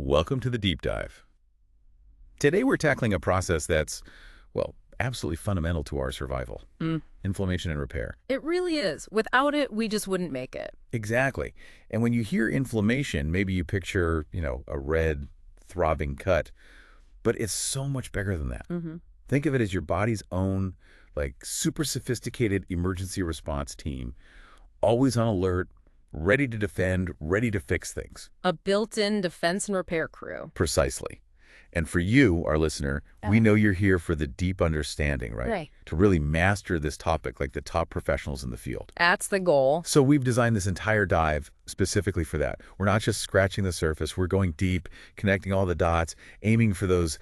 Welcome to the deep dive. Today we're tackling a process that's, well, absolutely fundamental to our survival. Inflammation and repair. It really is. Without it, we just wouldn't make it. Exactly. And when you hear inflammation, maybe you picture, a red, throbbing cut. But it's so much bigger than that. Think of it as your body's own, super sophisticated emergency response team, always on alert, ready to defend, ready to fix things. A built-in defense and repair crew. Precisely. And for you, our listener, we know you're here for the deep understanding, right? Right. To really master this topic like the top professionals in the field. That's the goal. So we've designed this entire dive specifically for that. We're not just scratching the surface. We're going deep, connecting all the dots, aiming for those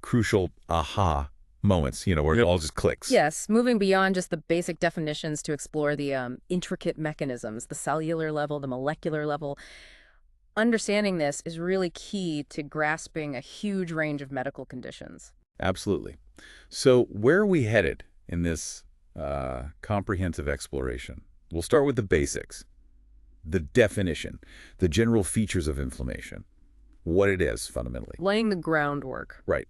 crucial aha moments, where it all just clicks. Yes, moving beyond just the basic definitions to explore the intricate mechanisms, the cellular level, the molecular level. Understanding this is really key to grasping a huge range of medical conditions. Absolutely. So where are we headed in this comprehensive exploration? We'll start with the basics, the definition, the general features of inflammation, what it is fundamentally. Laying the groundwork. Right.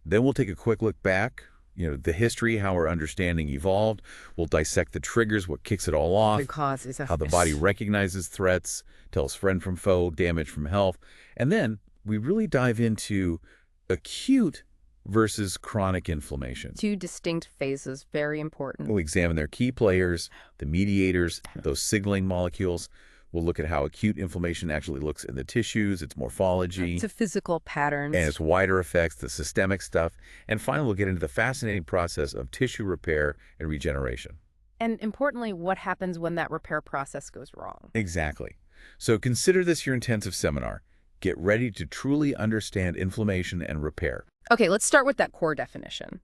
Then we'll take a quick look back, the history, how our understanding evolved. We'll dissect the triggers, what kicks it all off, The causes of how the body recognizes threats, tells friend from foe, damage from health. And then we really dive into acute versus chronic inflammation. Two distinct phases, very important. We'll examine their key players, the mediators, those signaling molecules. We'll look at how acute inflammation actually looks in the tissues, its morphology, To physical patterns. and its wider effects, the systemic stuff. And finally, we'll get into the fascinating process of tissue repair and regeneration. And importantly, what happens when that repair process goes wrong. Exactly. So consider this your intensive seminar. Get ready to truly understand inflammation and repair. Okay, let's start with that core definition.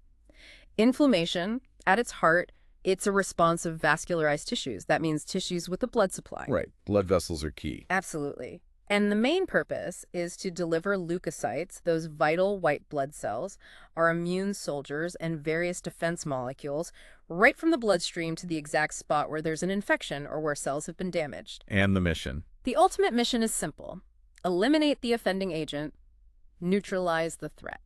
Inflammation, at its heart, it's a response of vascularized tissues. That means tissues with a blood supply. Right. Blood vessels are key. Absolutely. And the main purpose is to deliver leukocytes, those vital white blood cells, our immune soldiers, and various defense molecules, right from the bloodstream to the exact spot where there's an infection or where cells have been damaged. And the mission. The ultimate mission is simple. Eliminate the offending agent, neutralize the threat.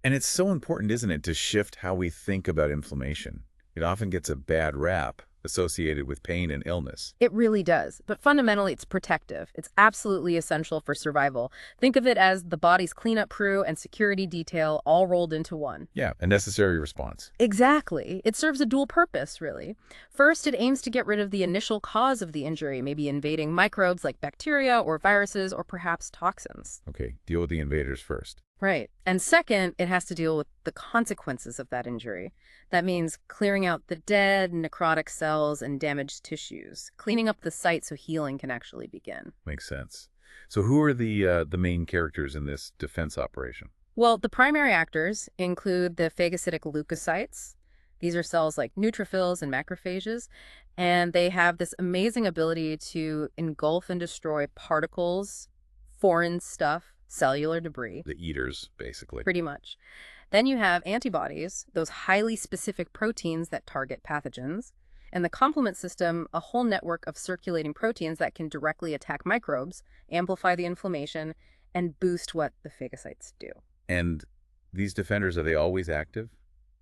And it's so important, isn't it, to shift how we think about inflammation. It often gets a bad rap associated with pain and illness. It really does. But fundamentally, it's protective. It's absolutely essential for survival. Think of it as the body's cleanup crew and security detail all rolled into one. Yeah, a necessary response. Exactly. It serves a dual purpose, really. First, it aims to get rid of the initial cause of the injury, maybe invading microbes like bacteria or viruses or perhaps toxins. Okay, deal with the invaders first. Right. And second, it has to deal with the consequences of that injury. That means clearing out the dead, necrotic cells, and damaged tissues, cleaning up the site so healing can actually begin. Makes sense. So who are the main characters in this defense operation? Well, the primary actors include the phagocytic leukocytes. These are cells like neutrophils and macrophages, and they have this amazing ability to engulf and destroy particles, foreign stuff, cellular debris. The eaters, basically. Pretty much. Then you have antibodies, those highly specific proteins that target pathogens, and the complement system, a whole network of circulating proteins that can directly attack microbes, amplify the inflammation, and boost what the phagocytes do. And these defenders, are they always active?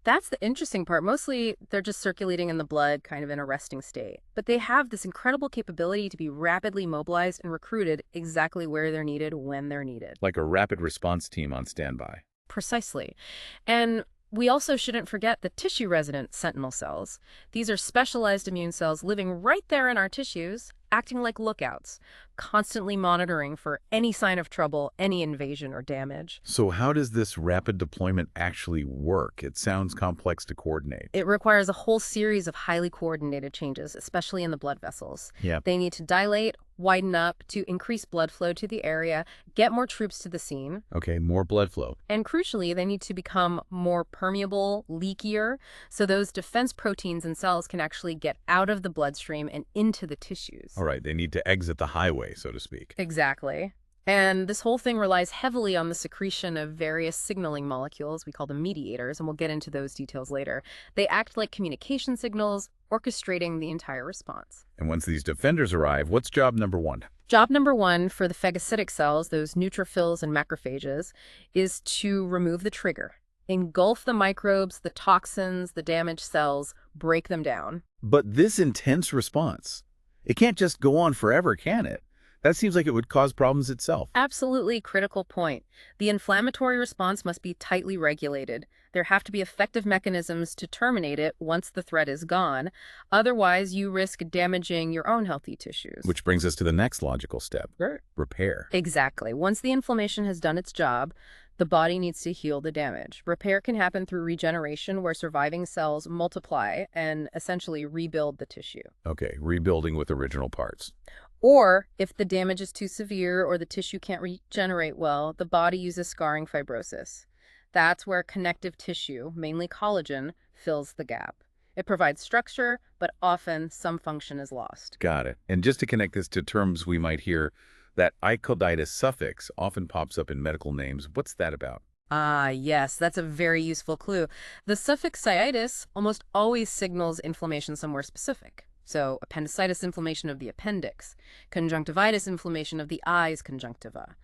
That's the interesting part. Mostly, they're just circulating in the blood, kind of in a resting state. But they have this incredible capability to be rapidly mobilized and recruited exactly where they're needed, when they're needed. Like a rapid response team on standby. Precisely. And we also shouldn't forget the tissue-resident sentinel cells. These are specialized immune cells living right there in our tissues, acting like lookouts, constantly monitoring for any sign of trouble, any invasion or damage. So how does this rapid deployment actually work? It sounds complex to coordinate. It requires a whole series of highly coordinated changes, especially in the blood vessels. Yeah. They need to dilate, widen up to increase blood flow to the area, get more troops to the scene. Okay, more blood flow. And crucially, they need to become more permeable, leakier, so those defense proteins and cells can actually get out of the bloodstream and into the tissues. All right, they need to exit the highway, so to speak. Exactly. And this whole thing relies heavily on the secretion of various signaling molecules. We call them mediators, and we'll get into those details later. They act like communication signals, orchestrating the entire response. And once these defenders arrive, what's job number one? Job number one for the phagocytic cells, those neutrophils and macrophages, is to remove the trigger. Engulf the microbes, the toxins, the damaged cells, break them down. But this intense response, it can't just go on forever, can it? That seems like it would cause problems itself. Absolutely critical point. The inflammatory response must be tightly regulated. There have to be effective mechanisms to terminate it once the threat is gone. Otherwise, you risk damaging your own healthy tissues. Which brings us to the next logical step, repair. Exactly. Once the inflammation has done its job, the body needs to heal the damage. Repair can happen through regeneration, where surviving cells multiply and essentially rebuild the tissue. Okay, rebuilding with original parts. Or, if the damage is too severe or the tissue can't regenerate well, the body uses scarring fibrosis. That's where connective tissue, mainly collagen, fills the gap. It provides structure, but often some function is lost. Got it. And just to connect this to terms we might hear, that icoditis suffix often pops up in medical names. What's that about? Ah, yes, that's a very useful clue. The suffix itis almost always signals inflammation somewhere specific. So, appendicitis inflammation of the appendix, conjunctivitis inflammation of the eye's conjunctiva,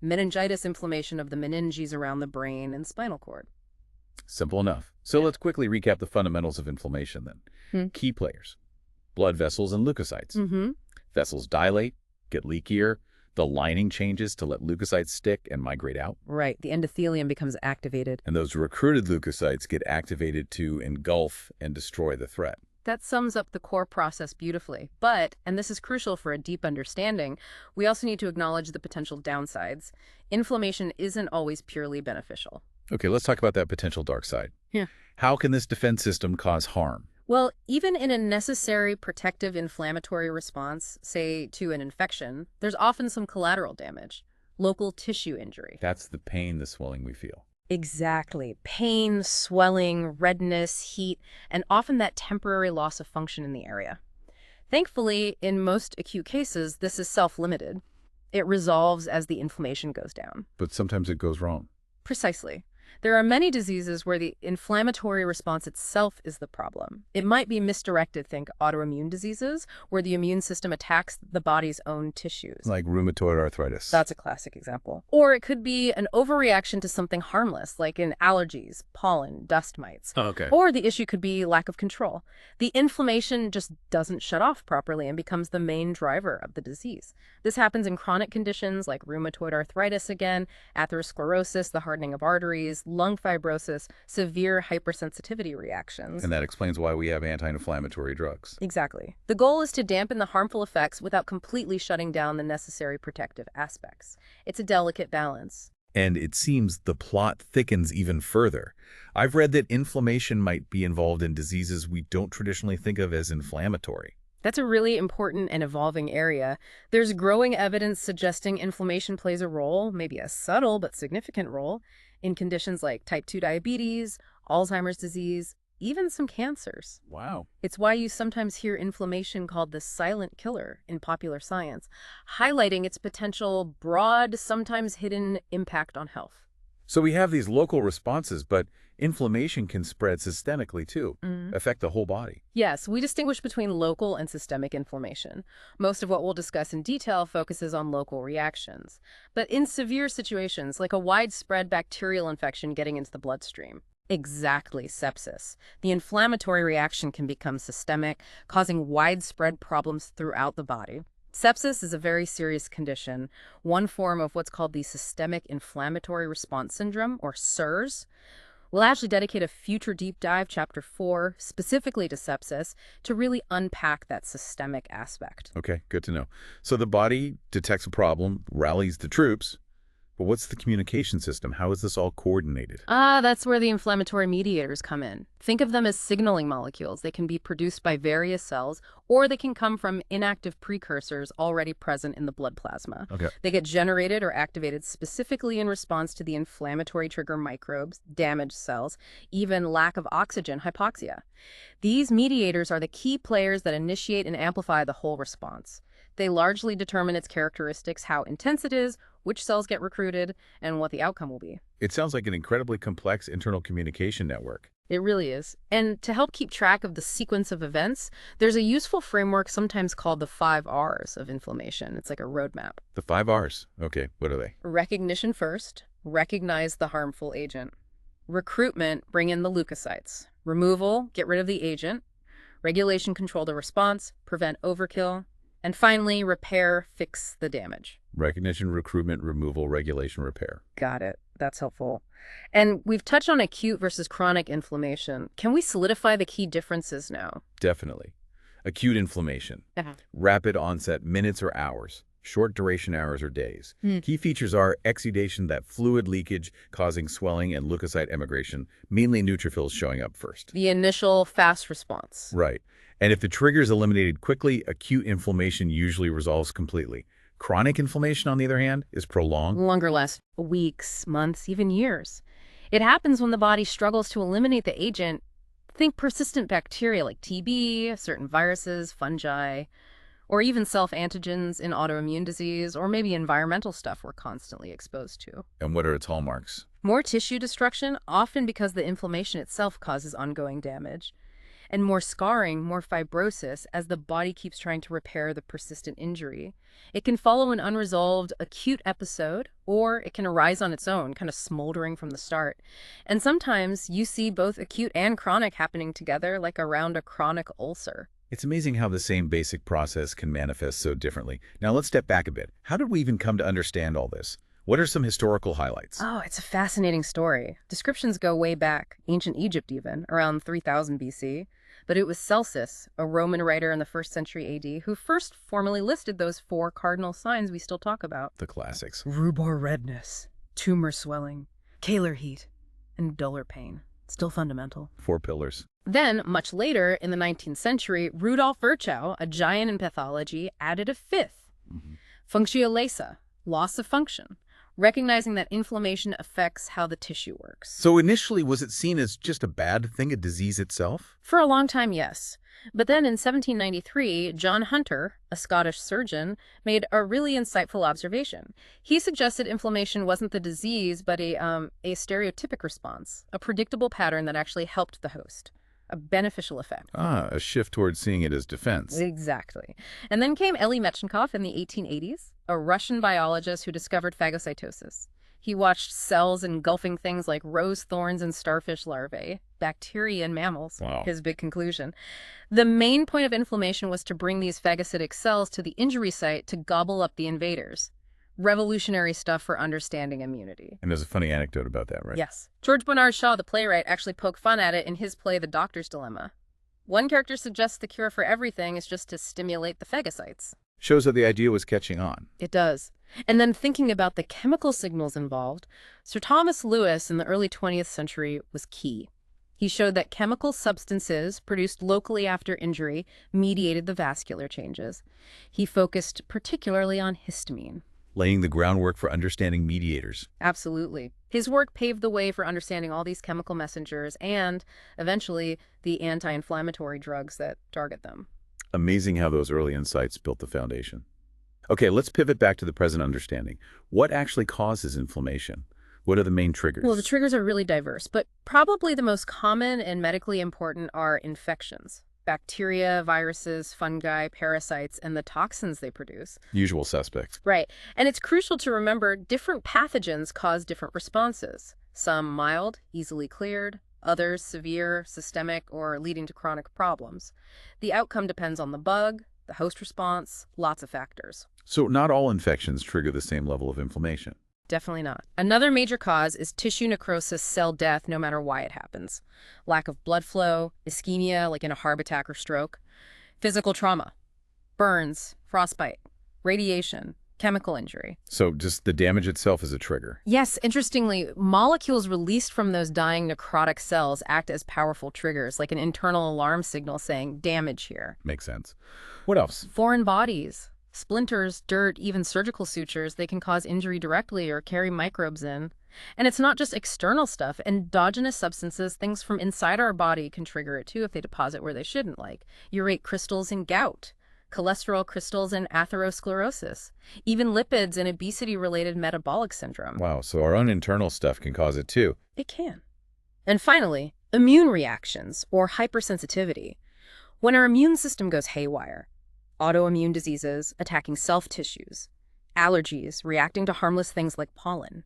meningitis inflammation of the meninges around the brain and spinal cord. Simple enough. So let's quickly recap the fundamentals of inflammation then. Key players: blood vessels and leukocytes. Vessels dilate, get leakier. The lining changes to let leukocytes stick and migrate out. Right, the endothelium becomes activated. And those recruited leukocytes get activated to engulf and destroy the threat. That sums up the core process beautifully. But, and this is crucial for a deep understanding, we also need to acknowledge the potential downsides. Inflammation isn't always purely beneficial. Okay, let's talk about that potential dark side. Yeah. How can this defense system cause harm? Well, even in a necessary protective inflammatory response, say to an infection, there's often some collateral damage, local tissue injury. That's the pain, the swelling we feel. Exactly. Pain, swelling, redness, heat, and often that temporary loss of function in the area. Thankfully, in most acute cases, this is self-limited. It resolves as the inflammation goes down. But sometimes it goes wrong. Precisely. There are many diseases where the inflammatory response itself is the problem. It might be misdirected, think autoimmune diseases, where the immune system attacks the body's own tissues. Like rheumatoid arthritis. That's a classic example. Or it could be an overreaction to something harmless, like in allergies, pollen, dust mites. Oh, okay. Or the issue could be lack of control. The inflammation just doesn't shut off properly and becomes the main driver of the disease. This happens in chronic conditions like rheumatoid arthritis again, atherosclerosis, the hardening of arteries, lung fibrosis, severe hypersensitivity reactions. And that explains why we have anti-inflammatory drugs. Exactly. The goal is to dampen the harmful effects without completely shutting down the necessary protective aspects. It's a delicate balance. And it seems the plot thickens even further. I've read that inflammation might be involved in diseases we don't traditionally think of as inflammatory. That's a really important and evolving area. There's growing evidence suggesting inflammation plays a role, maybe a subtle but significant role, in conditions like type 2 diabetes, Alzheimer's disease, even some cancers. Wow. It's why you sometimes hear inflammation called the silent killer in popular science, highlighting its potential broad, sometimes hidden impact on health. So we have these local responses, but inflammation can spread systemically too, affect the whole body. Yes, we distinguish between local and systemic inflammation. Most of what we'll discuss in detail focuses on local reactions. But in severe situations, like a widespread bacterial infection getting into the bloodstream, exactly sepsis, the inflammatory reaction can become systemic, causing widespread problems throughout the body. Sepsis is a very serious condition, one form of what's called the systemic inflammatory response syndrome, or SIRS. We'll actually dedicate a future deep dive, Chapter 4, specifically to sepsis, to really unpack that systemic aspect. Okay, good to know. So the body detects a problem, rallies the troops, but what's the communication system? How is this all coordinated? That's where the inflammatory mediators come in. Think of them as signaling molecules. They can be produced by various cells, or they can come from inactive precursors already present in the blood plasma. Okay. They get generated or activated specifically in response to the inflammatory trigger microbes, damaged cells, even lack of oxygen, hypoxia. These mediators are the key players that initiate and amplify the whole response. They largely determine its characteristics, how intense it is, which cells get recruited, and what the outcome will be. It sounds like an incredibly complex internal communication network. It really is. And to help keep track of the sequence of events, there's a useful framework sometimes called the 5 Rs of inflammation. It's like a roadmap. The 5 Rs. Okay, what are they? Recognition first, recognize the harmful agent. Recruitment, bring in the leukocytes. Removal, get rid of the agent. Regulation, control the response, prevent overkill. And finally, repair, fix the damage. Recognition, recruitment, removal, regulation, repair. Got it. That's helpful. And we've touched on acute versus chronic inflammation. Can we solidify the key differences now? Definitely. Acute inflammation. Rapid onset, minutes or hours. Short duration, hours or days. Key features are exudation, that fluid leakage causing swelling, and leukocyte emigration, mainly neutrophils showing up first. The initial fast response. Right. And if the trigger is eliminated quickly, acute inflammation usually resolves completely. Chronic inflammation, on the other hand, is prolonged. Longer lasts weeks, months, even years. It happens when the body struggles to eliminate the agent. Think persistent bacteria like TB, certain viruses, fungi, or even self-antigens in autoimmune disease, or maybe environmental stuff we're constantly exposed to. And what are its hallmarks? More tissue destruction, often because the inflammation itself causes ongoing damage. And more scarring, more fibrosis, as the body keeps trying to repair the persistent injury. It can follow an unresolved acute episode, or it can arise on its own, kind of smoldering from the start. And sometimes you see both acute and chronic happening together, like around a chronic ulcer. It's amazing how the same basic process can manifest so differently. Now let's step back a bit. How did we even come to understand all this? What are some historical highlights? Oh, it's a fascinating story. Descriptions go way back, ancient Egypt even, around 3000 BC. But it was Celsus, a Roman writer in the 1st century AD, who first formally listed those 4 cardinal signs we still talk about. The classics. Rubor redness, tumor swelling, calar heat, and duller pain. Still fundamental. 4 pillars. Then, much later, in the 19th century, Rudolf Virchow, a giant in pathology, added a 5th. Functio laesa, loss of function, recognizing that inflammation affects how the tissue works. So initially, was it seen as just a bad thing, a disease itself? For a long time, yes. But then in 1793, John Hunter, a Scottish surgeon, made a really insightful observation. He suggested inflammation wasn't the disease, but a stereotypic response, a predictable pattern that actually helped the host. A beneficial effect. Ah, a shift towards seeing it as defense. Exactly. And then came Elie Metchnikoff in the 1880s, a Russian biologist who discovered phagocytosis. He watched cells engulfing things like rose thorns and starfish larvae, bacteria in mammals, Wow. His big conclusion. The main point of inflammation was to bring these phagocytic cells to the injury site to gobble up the invaders. Revolutionary stuff for understanding immunity. And there's a funny anecdote about that, right? Yes. George Bernard Shaw, the playwright, actually poked fun at it in his play The Doctor's Dilemma. One character suggests the cure for everything is just to stimulate the phagocytes. Shows that the idea was catching on. It does. And then thinking about the chemical signals involved, Sir Thomas Lewis in the early 20th century was key. He showed that chemical substances produced locally after injury mediated the vascular changes. He focused particularly on histamine. Laying the groundwork for understanding mediators. Absolutely. His work paved the way for understanding all these chemical messengers and, eventually, the anti-inflammatory drugs that target them. Amazing how those early insights built the foundation. Okay, let's pivot back to the present understanding. What actually causes inflammation? What are the main triggers? Well, the triggers are really diverse, but probably the most common and medically important are infections. Bacteria, viruses, fungi, parasites, and the toxins they produce. Usual suspects. Right. And it's crucial to remember different pathogens cause different responses. Some mild, easily cleared, others severe, systemic, or leading to chronic problems. The outcome depends on the bug, the host response, lots of factors. So not all infections trigger the same level of inflammation. Definitely not. Another major cause is tissue necrosis, cell death, no matter why it happens. Lack of blood flow, ischemia, like in a heart attack or stroke, physical trauma, burns, frostbite, radiation, chemical injury. So just the damage itself is a trigger. Yes, interestingly, molecules released from those dying necrotic cells act as powerful triggers, like an internal alarm signal saying, damage here. Makes sense. What else? Foreign bodies. Splinters, dirt, even surgical sutures, they can cause injury directly or carry microbes in. And it's not just external stuff. Endogenous substances, things from inside our body, can trigger it too if they deposit where they shouldn't, like urate crystals in gout, cholesterol crystals in atherosclerosis, even lipids and obesity-related metabolic syndrome. Wow, so our own internal stuff can cause it too. It can. And finally, Immune reactions, or hypersensitivity. When our immune system goes haywire, autoimmune diseases attacking self-tissues, allergies reacting to harmless things like pollen.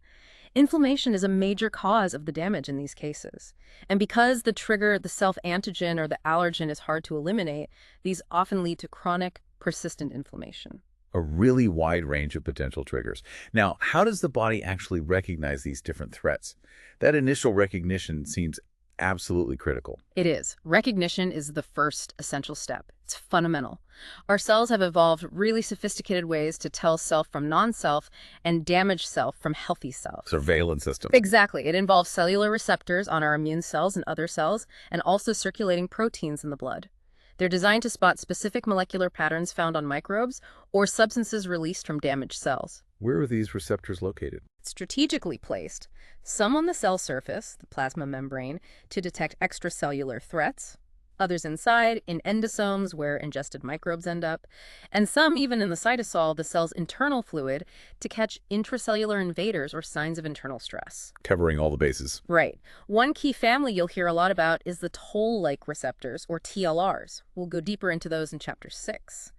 Inflammation is a major cause of the damage in these cases. And because the trigger, the self-antigen or the allergen is hard to eliminate, these often lead to chronic, persistent inflammation. A really wide range of potential triggers. Now, how does the body actually recognize these different threats? That initial recognition seems absolutely critical. It is. Recognition is the first essential step. It's fundamental. Our cells have evolved really sophisticated ways to tell self from non-self and damaged self from healthy self. Surveillance system. Exactly. It involves cellular receptors on our immune cells and other cells, and also circulating proteins in the blood. They're designed to spot specific molecular patterns found on microbes or substances released from damaged cells. Where are these receptors located? Strategically placed, some on the cell surface, the plasma membrane, to detect extracellular threats, others inside, in endosomes where ingested microbes end up, and some even in the cytosol, the cell's internal fluid, to catch intracellular invaders or signs of internal stress. Covering all the bases. Right. One key family you'll hear a lot about is the toll-like receptors, or TLRs. We'll go deeper into those in Chapter 6.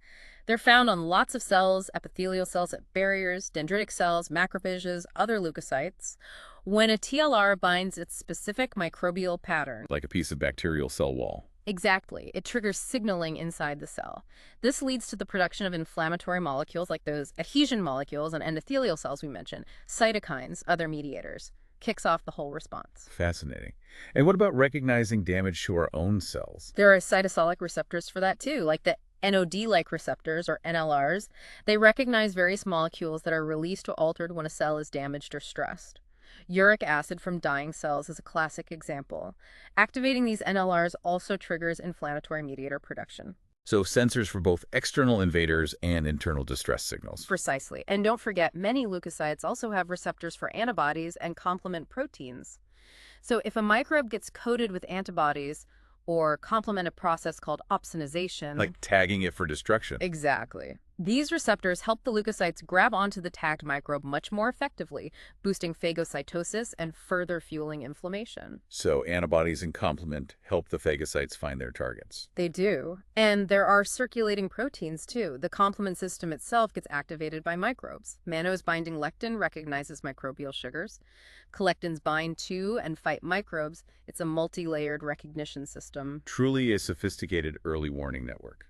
They're found on lots of cells, epithelial cells at barriers, dendritic cells, macrophages, other leukocytes. When a TLR binds its specific microbial pattern, Like a piece of bacterial cell wall. exactly, it triggers signaling inside the cell. This leads to the production of inflammatory molecules like those adhesion molecules on endothelial cells we mentioned, cytokines, other mediators. Kicks off the whole response. Fascinating. And what about recognizing damage to our own cells? There are cytosolic receptors for that too, like the NOD-like receptors, or NLRs. They recognize various molecules that are released or altered when a cell is damaged or stressed. Uric acid from dying cells is a classic example. Activating these NLRs also triggers inflammatory mediator production. So sensors for both external invaders and internal distress signals. Precisely. And don't forget, many leukocytes also have receptors for antibodies and complement proteins. So if a microbe gets coated with antibodies, or complement a process called opsonization. Like tagging it for destruction. Exactly. These receptors help the leukocytes grab onto the tagged microbe much more effectively, boosting phagocytosis and further fueling inflammation. So antibodies and complement help the phagocytes find their targets. They do. And there are circulating proteins too. The complement system itself gets activated by microbes. Mannose binding lectin recognizes microbial sugars. Collectins bind to and fight microbes. It's a multi-layered recognition system. Truly a sophisticated early warning network.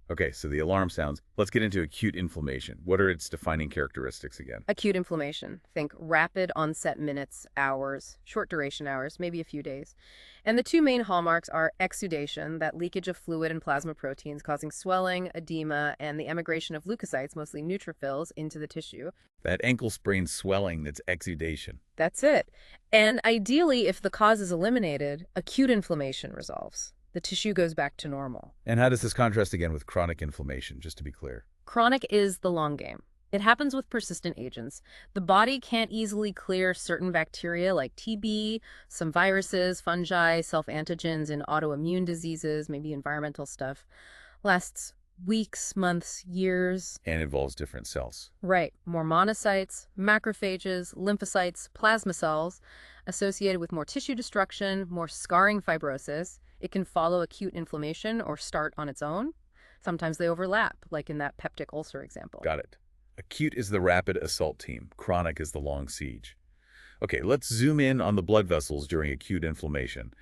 Okay, so the alarm sounds. Let's get into acute inflammation. What are its defining characteristics again? Acute inflammation. Think rapid onset minutes, hours, short duration hours, maybe a few days. And the two main hallmarks are exudation, that leakage of fluid and plasma proteins causing swelling, edema, and the emigration of leukocytes, mostly neutrophils, into the tissue. That ankle sprain swelling, that's exudation. That's it. And ideally, if the cause is eliminated, acute inflammation resolves. The tissue goes back to normal. And how does this contrast again with chronic inflammation, just to be clear? Chronic is the long game. It happens with persistent agents. The body can't easily clear certain bacteria like TB, some viruses, fungi, self-antigens in autoimmune diseases, maybe environmental stuff. Lasts weeks, months, years. And involves different cells. Right. More monocytes, macrophages, lymphocytes, plasma cells, associated with more tissue destruction, more scarring fibrosis. It can follow acute inflammation or start on its own. Sometimes they overlap, like in that peptic ulcer example. Got it. Acute is the rapid assault team. Chronic is the long siege. Okay, let's zoom in on the blood vessels during acute inflammation.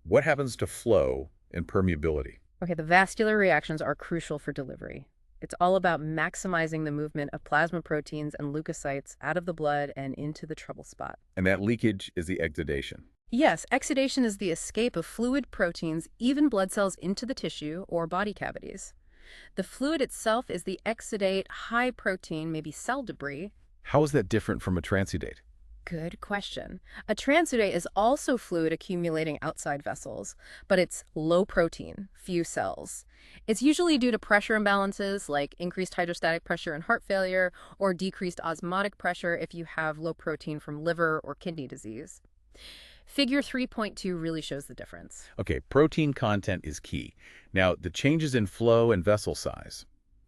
What happens to flow and permeability? Okay, the vascular reactions are crucial for delivery. It's all about maximizing the movement of plasma proteins and leukocytes out of the blood and into the trouble spot. And that leakage is the exudation. Yes, exudation is the escape of fluid proteins, even blood cells, into the tissue or body cavities. The fluid itself is the exudate, high protein, maybe cell debris. How is that different from a transudate? Good question. A transudate is also fluid accumulating outside vessels, but it's low protein, few cells. It's usually due to pressure imbalances like increased hydrostatic pressure in heart failure or decreased osmotic pressure if you have low protein from liver or kidney disease. Figure 3.2 really shows the difference. Okay, protein content is key. Now, the changes in flow and vessel size.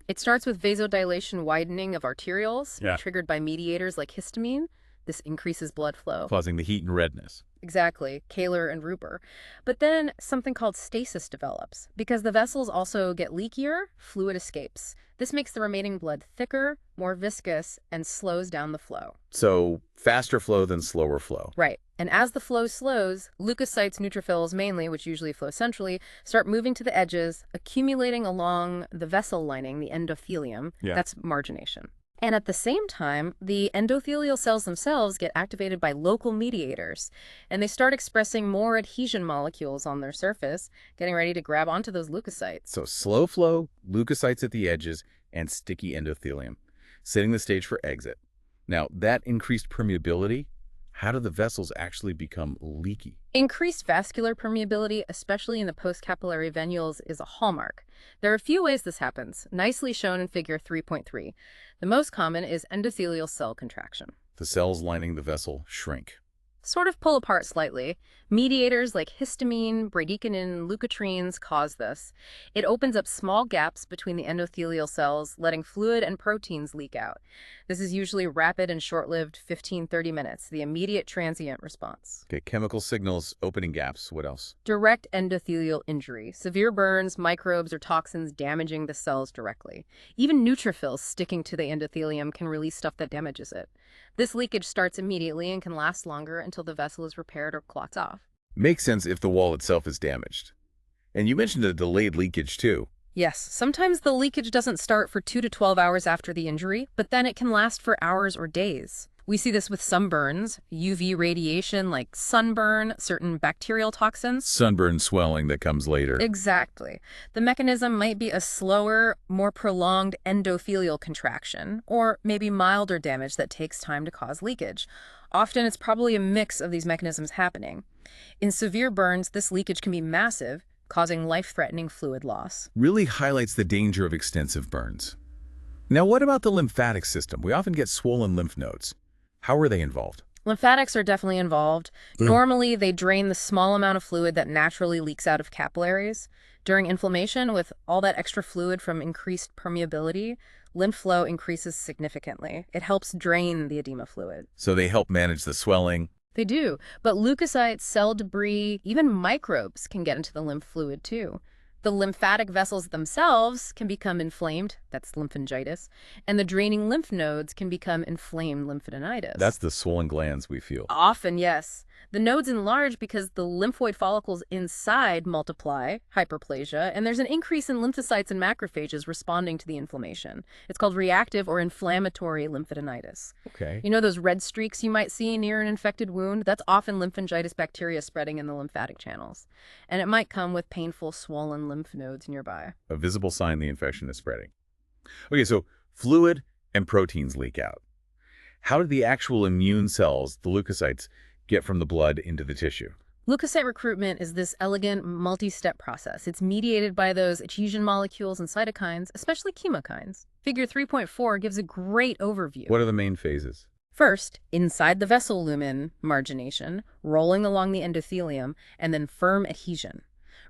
It starts with vasodilation widening of arterioles, Yeah. triggered by mediators like histamine. This increases blood flow. Causing the heat and redness. Exactly, Kaler and Rupert. But then something called stasis develops. Because the vessels also get leakier, fluid escapes. This makes the remaining blood thicker, more viscous, and slows down the flow. So faster flow than slower flow. Right. And as the flow slows, leukocytes, neutrophils mainly, which usually flow centrally, start moving to the edges, accumulating along the vessel lining, the endothelium. Yeah. That's margination. And at the same time, the endothelial cells themselves get activated by local mediators, and they start expressing more adhesion molecules on their surface, getting ready to grab onto those leukocytes. So slow flow, leukocytes at the edges, and sticky endothelium, setting the stage for exit. Now, that increased permeability, how do the vessels actually become leaky? Increased vascular permeability, especially in the postcapillary venules, is a hallmark. There are a few ways this happens, nicely shown in figure 3.3. The most common is endothelial cell contraction. The cells lining the vessel shrink. Sort of pull apart slightly. Mediators like histamine, bradykinin, leukotrienes cause this. It opens up small gaps between the endothelial cells, letting fluid and proteins leak out. This is usually rapid and short-lived, 15-30 minutes, the immediate transient response. Okay, chemical signals, opening gaps. What else? Direct endothelial injury, severe burns, microbes, or toxins damaging the cells directly. Even neutrophils sticking to the endothelium can release stuff that damages it. This leakage starts immediately and can last longer until the vessel is repaired or clots off. Makes sense if the wall itself is damaged. And you mentioned a delayed leakage too. Yes, sometimes the leakage doesn't start for 2 to 12 hours after the injury, but then it can last for hours or days. We see this with sunburns, UV radiation like sunburn, certain bacterial toxins. Sunburn swelling that comes later. Exactly. The mechanism might be a slower, more prolonged endothelial contraction, or maybe milder damage that takes time to cause leakage. Often it's probably a mix of these mechanisms happening. In severe burns, this leakage can be massive, causing life-threatening fluid loss. Really highlights the danger of extensive burns. Now, what about the lymphatic system? We often get swollen lymph nodes. How are they involved? Lymphatics are definitely involved. Normally, they drain the small amount of fluid that naturally leaks out of capillaries. During inflammation, with all that extra fluid from increased permeability, lymph flow increases significantly. It helps drain the edema fluid. So they help manage the swelling. They do, but leukocytes, cell debris, even microbes can get into the lymph fluid too. The lymphatic vessels themselves can become inflamed, that's lymphangitis, and the draining lymph nodes can become inflamed lymphadenitis. That's the swollen glands we feel. Often, yes. The nodes enlarge because the lymphoid follicles inside multiply, hyperplasia, and there's an increase in lymphocytes and macrophages responding to the inflammation. It's called reactive or inflammatory lymphadenitis. Okay. You know those red streaks you might see near an infected wound? That's often lymphangitis bacteria spreading in the lymphatic channels. And it might come with painful, swollen lymph nodes nearby. A visible sign the infection is spreading. Okay, so fluid and proteins leak out. How do the actual immune cells, the leukocytes, get from the blood into the tissue? Leukocyte recruitment is this elegant, multi-step process. It's mediated by those adhesion molecules and cytokines, especially chemokines. Figure 3.4 gives a great overview. What are the main phases? First, inside the vessel lumen, margination, rolling along the endothelium, and then firm adhesion.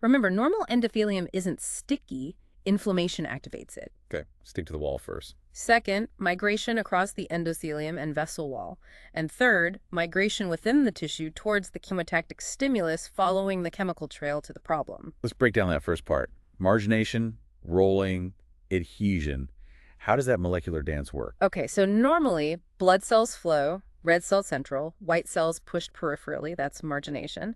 Remember, normal endothelium isn't sticky. Inflammation activates it. Okay, stick to the wall first. Second, migration across the endothelium and vessel wall. And third, migration within the tissue towards the chemotactic stimulus following the chemical trail to the problem. Let's break down that first part. Margination, rolling, adhesion. How does that molecular dance work? Okay, so normally blood cells flow, red cell central, white cells pushed peripherally, that's margination.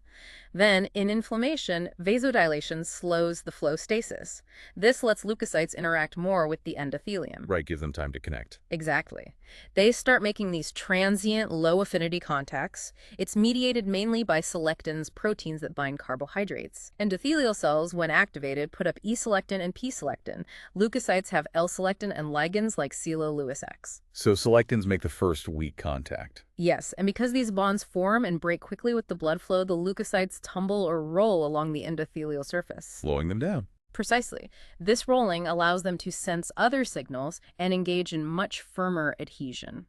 Then, in inflammation, vasodilation slows the flow stasis. This lets leukocytes interact more with the endothelium. Right, give them time to connect. Exactly. They start making these transient, low-affinity contacts. It's mediated mainly by selectins, proteins that bind carbohydrates. Endothelial cells, when activated, put up E-selectin and P-selectin. Leukocytes have L-selectin and ligands like CeLO-Lewis X. So selectins make the first weak contact. Yes, and because these bonds form and break quickly with the blood flow, the leukocytes tumble or roll along the endothelial surface. Slowing them down. Precisely. This rolling allows them to sense other signals and engage in much firmer adhesion.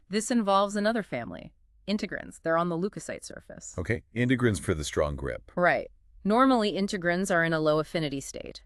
This involves another family, integrins. They're on the leukocyte surface. Okay, integrins for the strong grip. Right. Normally, integrins are in a low affinity state.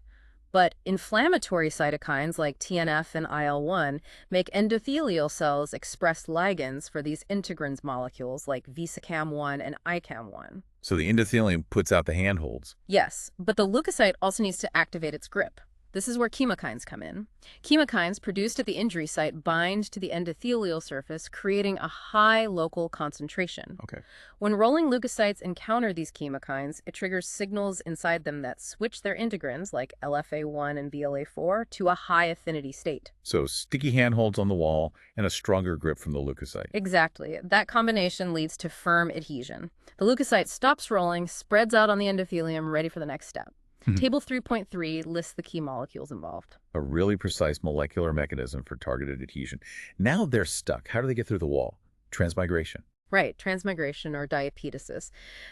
But inflammatory cytokines like TNF and IL-1 make endothelial cells express ligands for these integrins molecules like VCAM1 and ICAM1. So the endothelium puts out the handholds. Yes, but the leukocyte also needs to activate its grip. This is where chemokines come in. Chemokines produced at the injury site bind to the endothelial surface, creating a high local concentration. Okay. When rolling leukocytes encounter these chemokines, it triggers signals inside them that switch their integrins, like LFA1 and VLA4, to a high affinity state. So sticky handholds on the wall and a stronger grip from the leukocyte. Exactly. That combination leads to firm adhesion. The leukocyte stops rolling, spreads out on the endothelium, ready for the next step. Table 3.3 lists the key molecules involved. A really precise molecular mechanism for targeted adhesion. Now they're stuck. How do they get through the wall? Transmigration. Right, transmigration or diapedesis.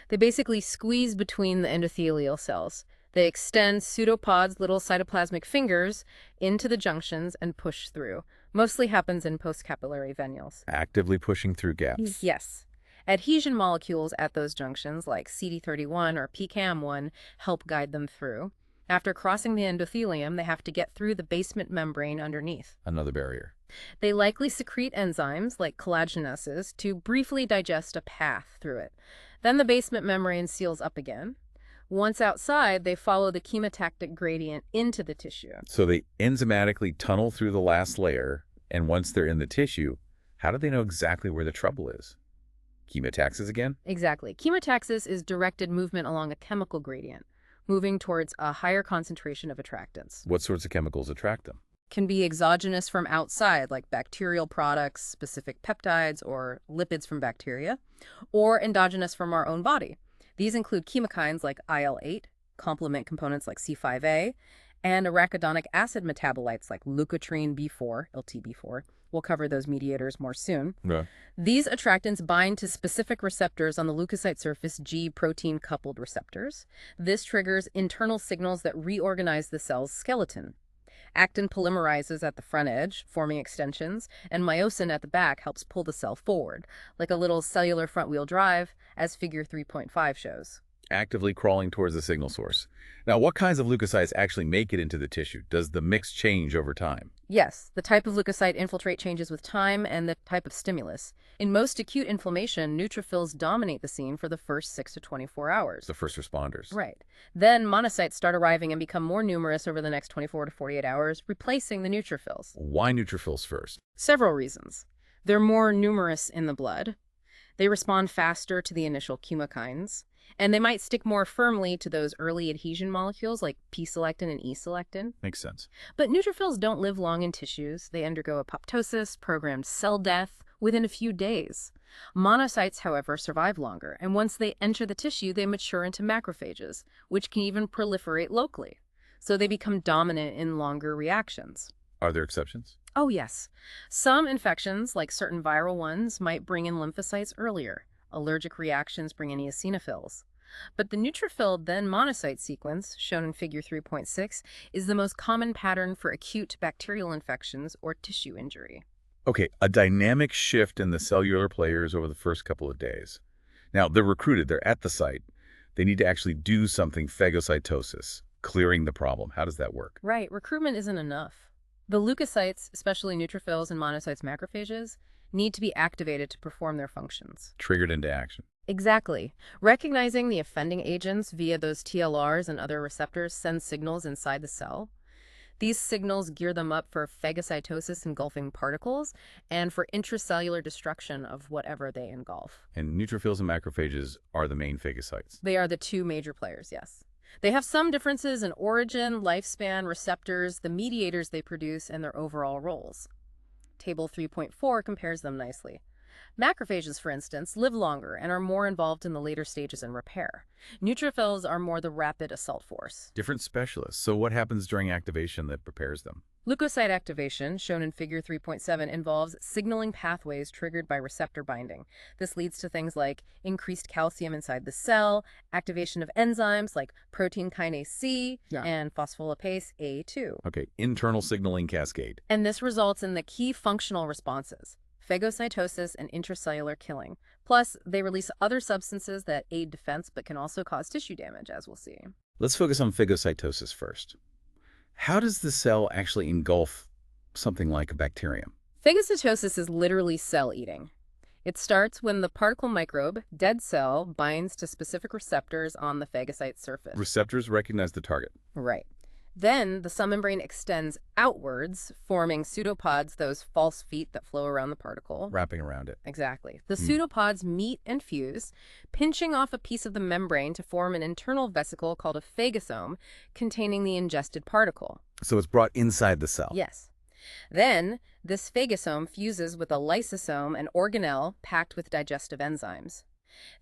They basically squeeze between the endothelial cells. They extend pseudopods, little cytoplasmic fingers, into the junctions and push through. Mostly happens in postcapillary venules. Actively pushing through gaps. Yes. Adhesion molecules at those junctions, like CD31 or PCAM1, help guide them through. After crossing the endothelium, they have to get through the basement membrane underneath. Another barrier. They likely secrete enzymes, like collagenases, to briefly digest a path through it. Then the basement membrane seals up again. Once outside, they follow the chemotactic gradient into the tissue. So they enzymatically tunnel through the last layer, and once they're in the tissue, how do they know exactly where the trouble is? Chemotaxis again? Exactly. Chemotaxis is directed movement along a chemical gradient, moving towards a higher concentration of attractants. What sorts of chemicals attract them? Can be exogenous from outside, like bacterial products, specific peptides, or lipids from bacteria, or endogenous from our own body. These include chemokines like IL-8, complement components like C5a, and arachidonic acid metabolites like leukotriene B4, LTB4. We'll cover those mediators more soon. Yeah. These attractants bind to specific receptors on the leukocyte surface, G protein-coupled receptors. This triggers internal signals that reorganize the cell's skeleton. Actin polymerizes at the front edge, forming extensions, and myosin at the back helps pull the cell forward, like a little cellular front-wheel drive, as figure 3.5 shows. Actively crawling towards the signal source. Now, what kinds of leukocytes actually make it into the tissue? Does the mix change over time? Yes, the type of leukocyte infiltrate changes with time and the type of stimulus. In most acute inflammation, neutrophils dominate the scene for the first 6 to 24 hours. The first responders. Right. Then monocytes start arriving and become more numerous over the next 24 to 48 hours, replacing the neutrophils. Why neutrophils first? Several reasons. They're more numerous in the blood. They respond faster to the initial chemokines. And they might stick more firmly to those early adhesion molecules like P-selectin and E-selectin. Makes sense. But neutrophils don't live long in tissues. They undergo apoptosis, programmed cell death, within a few days. Monocytes, however, survive longer, and once they enter the tissue, they mature into macrophages, which can even proliferate locally. So they become dominant in longer reactions. Are there exceptions? Oh, yes. Some infections, like certain viral ones, might bring in lymphocytes earlier. Allergic reactions bring in eosinophils. But the neutrophil then monocyte sequence, shown in figure 3.6, is the most common pattern for acute bacterial infections or tissue injury. Okay, a dynamic shift in the cellular players over the first couple of days. Now, they're recruited, they're at the site. They need to actually do something, phagocytosis, clearing the problem. How does that work? Right, recruitment isn't enough. The leukocytes, especially neutrophils and monocytes macrophages, need to be activated to perform their functions. Triggered into action. Exactly. Recognizing the offending agents via those TLRs and other receptors sends signals inside the cell. These signals gear them up for phagocytosis engulfing particles and for intracellular destruction of whatever they engulf. And neutrophils and macrophages are the main phagocytes. They are the two major players, yes. They have some differences in origin, lifespan, receptors, the mediators they produce, and their overall roles. Table 3.4 compares them nicely. Macrophages, for instance, live longer and are more involved in the later stages in repair. Neutrophils are more the rapid assault force. Different specialists. So what happens during activation that prepares them? Leukocyte activation, shown in figure 3.7, involves signaling pathways triggered by receptor binding. This leads to things like increased calcium inside the cell, activation of enzymes like protein kinase C and phospholipase A2. Okay, internal signaling cascade. And this results in the key functional responses: phagocytosis and intracellular killing. Plus, they release other substances that aid defense but can also cause tissue damage, as we'll see. Let's focus on phagocytosis first. How does the cell actually engulf something like a bacterium? Phagocytosis is literally cell eating. It starts when the particle microbe, dead cell, binds to specific receptors on the phagocyte surface. Receptors recognize the target. Right. Then the cell membrane extends outwards, forming pseudopods, those false feet that flow around the particle. Wrapping around it. Exactly. The pseudopods meet and fuse, pinching off a piece of the membrane to form an internal vesicle called a phagosome containing the ingested particle. So it's brought inside the cell. Yes. Then, this phagosome fuses with a lysosome, an organelle packed with digestive enzymes.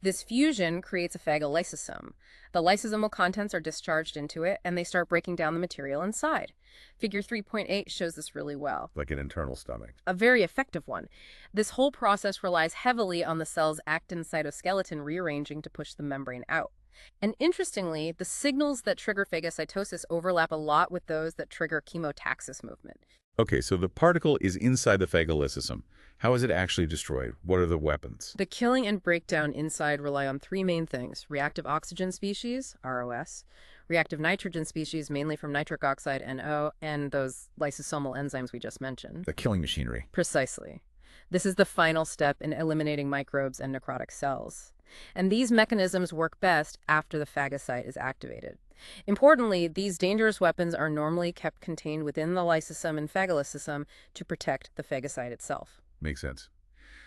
This fusion creates a phagolysosome. The lysosomal contents are discharged into it, and they start breaking down the material inside. Figure 3.8 shows this really well. Like an internal stomach. A very effective one. This whole process relies heavily on the cell's actin cytoskeleton rearranging to push the membrane out. And interestingly, the signals that trigger phagocytosis overlap a lot with those that trigger chemotaxis movement. Okay, so the particle is inside the phagolysosome. How is it actually destroyed? What are the weapons? The killing and breakdown inside rely on three main things: reactive oxygen species, ROS, reactive nitrogen species, mainly from nitric oxide, NO, and those lysosomal enzymes we just mentioned. The killing machinery. Precisely. This is the final step in eliminating microbes and necrotic cells. And these mechanisms work best after the phagocyte is activated. Importantly, these dangerous weapons are normally kept contained within the lysosome and phagolysosome to protect the phagocyte itself. Makes sense.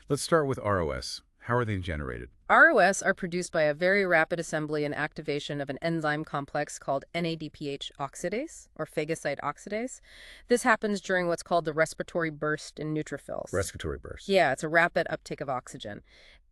Let's start with ROS. How are they generated? ROS are produced by a very rapid assembly and activation of an enzyme complex called NADPH oxidase, or phagocyte oxidase. This happens during what's called the respiratory burst in neutrophils. Respiratory burst. Yeah, it's a rapid uptake of oxygen.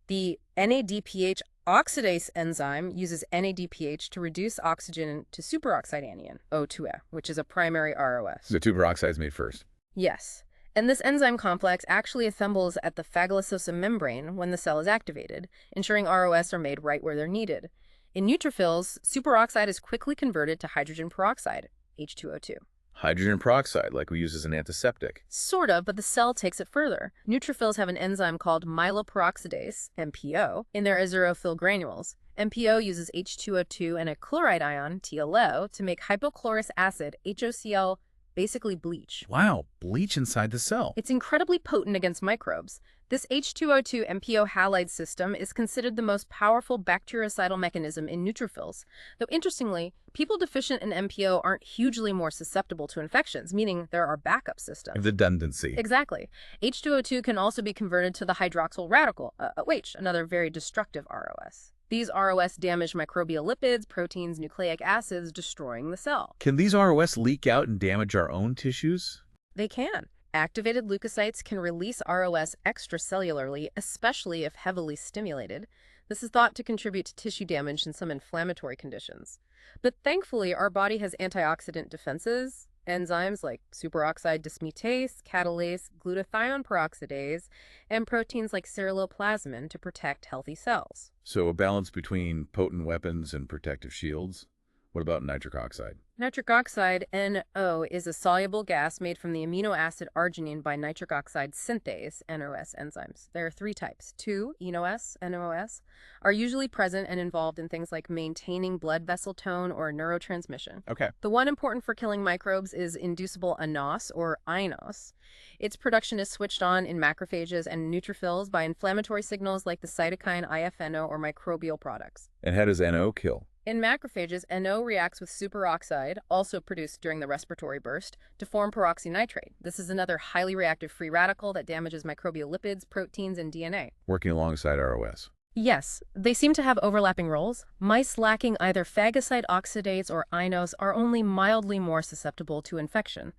The NADPH oxidase enzyme uses NADPH to reduce oxygen to superoxide anion, O2A, which is a primary ROS. The superoxide is made first. Yes. And this enzyme complex actually assembles at the phagolysosome membrane when the cell is activated, ensuring ROS are made right where they're needed. In neutrophils, superoxide is quickly converted to hydrogen peroxide, H2O2. Hydrogen peroxide, like we use as an antiseptic. Sort of, but the cell takes it further. Neutrophils have an enzyme called myeloperoxidase, MPO, in their azurophil granules. MPO uses H2O2 and a chloride ion, TLO, to make hypochlorous acid, HOCl, basically bleach. Wow, bleach inside the cell. It's incredibly potent against microbes. This H2O2 MPO halide system is considered the most powerful bactericidal mechanism in neutrophils. Though interestingly, people deficient in MPO aren't hugely more susceptible to infections, meaning there are backup systems. Redundancy. Exactly. H2O2 can also be converted to the hydroxyl radical, OH, another very destructive ROS. These ROS damage microbial lipids, proteins, nucleic acids, destroying the cell. Can these ROS leak out and damage our own tissues? They can. Activated leukocytes can release ROS extracellularly, especially if heavily stimulated. This is thought to contribute to tissue damage in some inflammatory conditions. But thankfully, our body has antioxidant defenses, enzymes like superoxide dismutase, catalase, glutathione peroxidase, and proteins like ceruloplasmin to protect healthy cells. So a balance between potent weapons and protective shields? What about nitric oxide? Nitric oxide, NO, is a soluble gas made from the amino acid arginine by nitric oxide synthase, NOS enzymes. There are three types. 2-enos, NOS, are usually present and involved in things like maintaining blood vessel tone or neurotransmission. Okay. The one important for killing microbes is inducible anos, or inos. Its production is switched on in macrophages and neutrophils by inflammatory signals like the cytokine IFNO or microbial products. And how does NO kill? In macrophages, NO reacts with superoxide, also produced during the respiratory burst, to form peroxynitrate. This is another highly reactive free radical that damages microbial lipids, proteins, and DNA. Working alongside ROS. Yes, they seem to have overlapping roles. Mice lacking either phagocyte oxidase or inos are only mildly more susceptible to infection.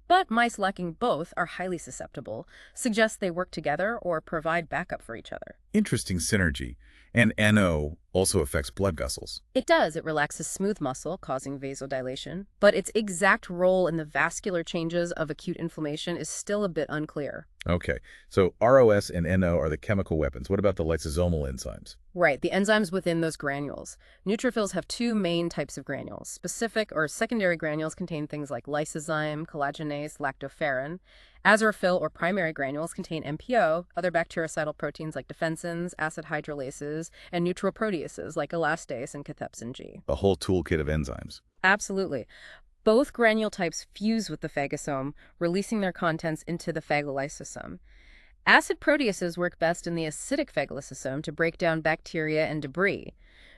But mice lacking both are highly susceptible, suggests they work together or provide backup for each other. Interesting synergy. And NO also affects blood vessels. It does. It relaxes smooth muscle, causing vasodilation. But its exact role in the vascular changes of acute inflammation is still a bit unclear. Okay, so ROS and NO are the chemical weapons. What about the lysosomal enzymes? Right, the enzymes within those granules. Neutrophils have two main types of granules. Specific or secondary granules contain things like lysozyme, collagenase, lactoferrin. Azurophil or primary granules contain MPO, other bactericidal proteins like defensins, acid hydrolases, and neutroproteases like elastase and cathepsin G. A whole toolkit of enzymes. Absolutely. Both granule types fuse with the phagosome, releasing their contents into the phagolysosome. Acid proteases work best in the acidic phagolysosome to break down bacteria and debris.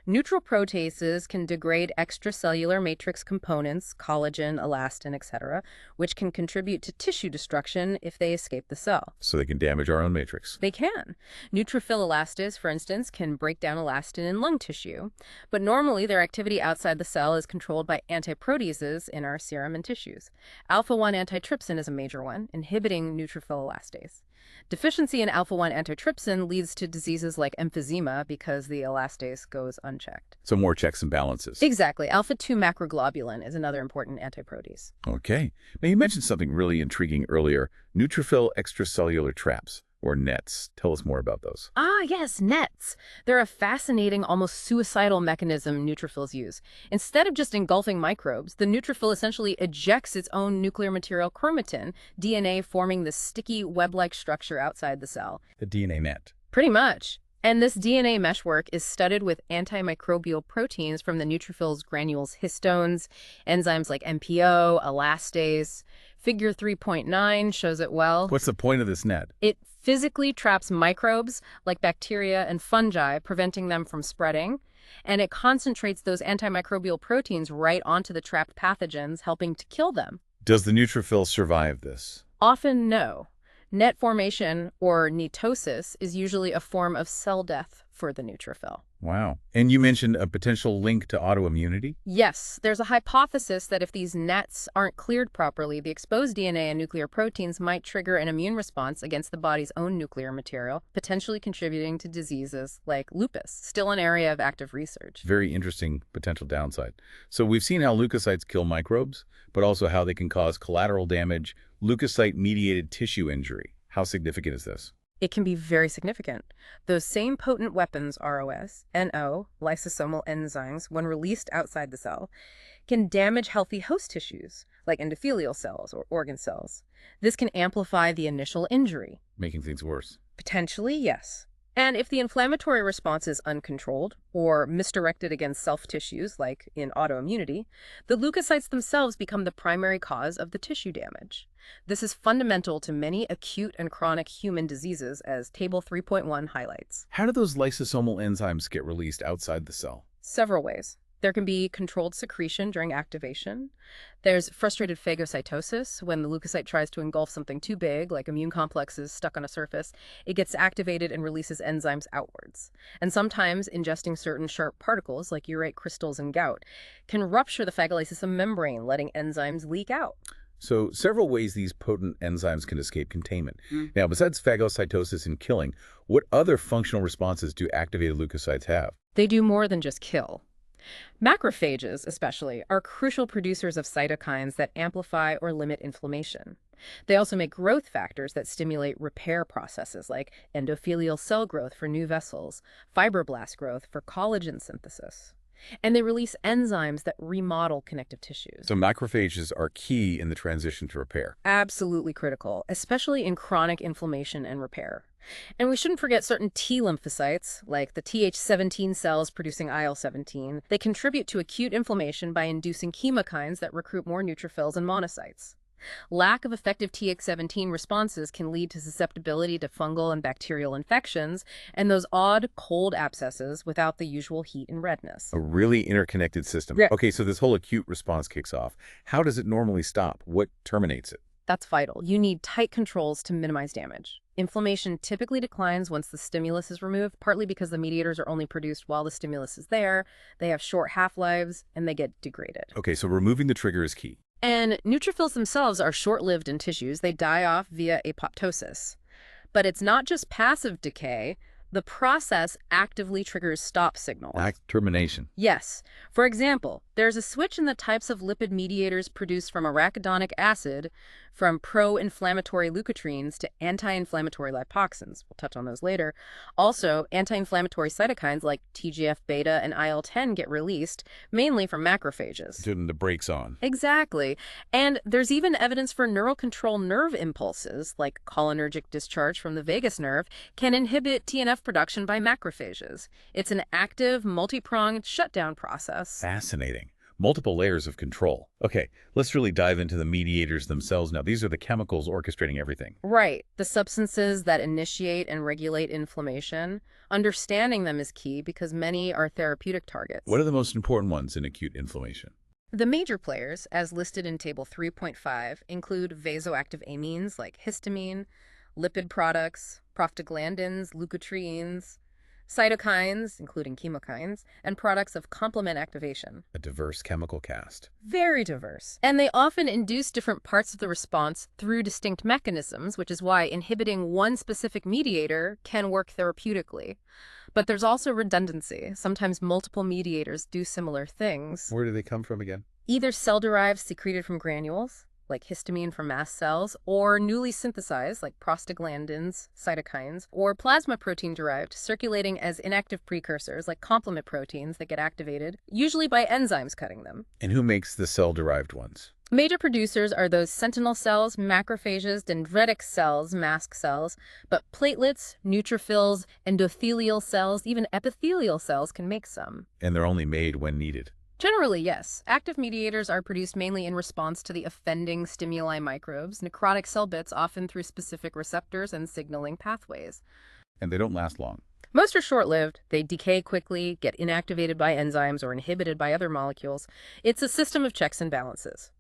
Neutral proteases can degrade extracellular matrix components, collagen, elastin, etc., which can contribute to tissue destruction if they escape the cell. So they can damage our own matrix. They can. Neutrophil elastase, for instance, can break down elastin in lung tissue, but normally their activity outside the cell is controlled by antiproteases in our serum and tissues. Alpha-1 antitrypsin is a major one, inhibiting neutrophil elastase. Deficiency in alpha-1 antitrypsin leads to diseases like emphysema because the elastase goes unchecked. So more checks and balances. Exactly. Alpha-2 macroglobulin is another important antiprotease. Okay. Now, you mentioned something really intriguing earlier, neutrophil extracellular traps, or nets. Tell us more about those. Ah, yes, nets. They're a fascinating, almost suicidal mechanism neutrophils use. Instead of just engulfing microbes, the neutrophil essentially ejects its own nuclear material chromatin, DNA, forming this sticky web-like structure outside the cell. The DNA net. Pretty much. And this DNA meshwork is studded with antimicrobial proteins from the neutrophil's granules, histones, enzymes like MPO, elastase. Figure 3.9 shows it well. What's the point of this net? It physically traps microbes like bacteria and fungi, preventing them from spreading. And it concentrates those antimicrobial proteins right onto the trapped pathogens, helping to kill them. Does the neutrophil survive this? Often, no. Net formation, or netosis, is usually a form of cell death for the neutrophil. Wow. And you mentioned a potential link to autoimmunity? Yes, there's a hypothesis that if these nets aren't cleared properly, the exposed DNA and nuclear proteins might trigger an immune response against the body's own nuclear material, potentially contributing to diseases like lupus, still an area of active research. Very interesting potential downside. So we've seen how leukocytes kill microbes, but also how they can cause collateral damage, leukocyte-mediated tissue injury. How significant is this? It can be very significant. Those same potent weapons, ROS, NO, lysosomal enzymes, when released outside the cell, can damage healthy host tissues, like endothelial cells or organ cells. This can amplify the initial injury. Making things worse. Potentially, yes. And if the inflammatory response is uncontrolled or misdirected against self-tissues, like in autoimmunity, the leukocytes themselves become the primary cause of the tissue damage. This is fundamental to many acute and chronic human diseases, as Table 3.1 highlights. How do those lysosomal enzymes get released outside the cell? Several ways. There can be controlled secretion during activation. There's frustrated phagocytosis. When the leukocyte tries to engulf something too big, like immune complexes stuck on a surface, it gets activated and releases enzymes outwards. And sometimes ingesting certain sharp particles, like urate crystals in gout, can rupture the phagolysosome membrane, letting enzymes leak out. So several ways these potent enzymes can escape containment. Now, besides phagocytosis and killing, what other functional responses do activated leukocytes have? They do more than just kill. Macrophages, especially, are crucial producers of cytokines that amplify or limit inflammation. They also make growth factors that stimulate repair processes like endothelial cell growth for new vessels, fibroblast growth for collagen synthesis. And they release enzymes that remodel connective tissues. So macrophages are key in the transition to repair. Absolutely critical, especially in chronic inflammation and repair. And we shouldn't forget certain T lymphocytes, like the Th17 cells producing IL-17. They contribute to acute inflammation by inducing chemokines that recruit more neutrophils and monocytes. Lack of effective Th17 responses can lead to susceptibility to fungal and bacterial infections and those odd cold abscesses without the usual heat and redness. A really interconnected system. Yeah. Okay, so this whole acute response kicks off. How does it normally stop? What terminates it? That's vital. You need tight controls to minimize damage. Inflammation typically declines once the stimulus is removed, partly because the mediators are only produced while the stimulus is there, they have short half-lives, and they get degraded. Okay, so removing the trigger is key. And neutrophils themselves are short-lived in tissues. They die off via apoptosis. But it's not just passive decay. The process actively triggers stop signals. Termination. Yes. For example, there's a switch in the types of lipid mediators produced from arachidonic acid, from pro-inflammatory leukotrienes to anti-inflammatory lipoxins. We'll touch on those later. Also, anti-inflammatory cytokines like TGF-beta and IL-10 get released, mainly from macrophages. Turning the brakes on. Exactly. And there's even evidence for neural control nerve impulses, like cholinergic discharge from the vagus nerve, can inhibit TNF production by macrophages. It's an active, multi-pronged shutdown process. Fascinating. multiple layers of control. Okay, let's really dive into the mediators themselves now. These are the chemicals orchestrating everything. Right. The substances that initiate and regulate inflammation. Understanding them is key because many are therapeutic targets. What are the most important ones in acute inflammation? The major players, as listed in Table 3.5, include vasoactive amines like histamine, lipid products, prostaglandins, leukotrienes, cytokines, including chemokines, and products of complement activation. A diverse chemical cast. Very diverse. And they often induce different parts of the response through distinct mechanisms, which is why inhibiting one specific mediator can work therapeutically. But there's also redundancy. Sometimes multiple mediators do similar things. Where do they come from again? Either cell-derived secreted from granules, like histamine from mast cells, or newly synthesized, like prostaglandins, cytokines, or plasma protein-derived, circulating as inactive precursors, like complement proteins that get activated, usually by enzymes cutting them. And who makes the cell-derived ones? Major producers are those sentinel cells, macrophages, dendritic cells, mast cells, but platelets, neutrophils, endothelial cells, even epithelial cells can make some. And they're only made when needed. Generally, yes. Active mediators are produced mainly in response to the offending stimuli microbes, necrotic cell bits often through specific receptors and signaling pathways. And they don't last long. Most are short-lived. They decay quickly, get inactivated by enzymes or inhibited by other molecules. It's a system of checks and balances.